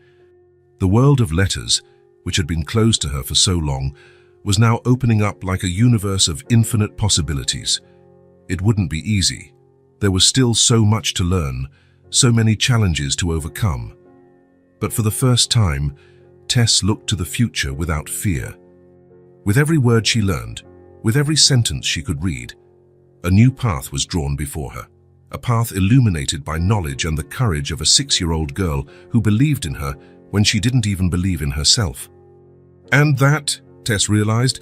The world of letters, which had been closed to her for so long, was now opening up like a universe of infinite possibilities. It wouldn't be easy. There was still so much to learn, so many challenges to overcome. But for the first time, Tess looked to the future without fear. With every word she learned, with every sentence she could read, a new path was drawn before her. A path illuminated by knowledge and the courage of a 6-year-old girl who believed in her when she didn't even believe in herself. And that, Tess realized,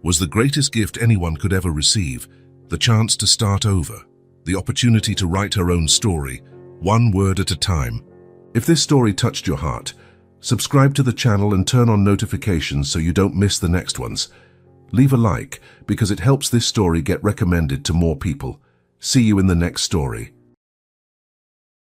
was the greatest gift anyone could ever receive, the chance to start over, the opportunity to write her own story, one word at a time. If this story touched your heart, subscribe to the channel and turn on notifications so you don't miss the next ones. Leave a like because it helps this story get recommended to more people. See you in the next story.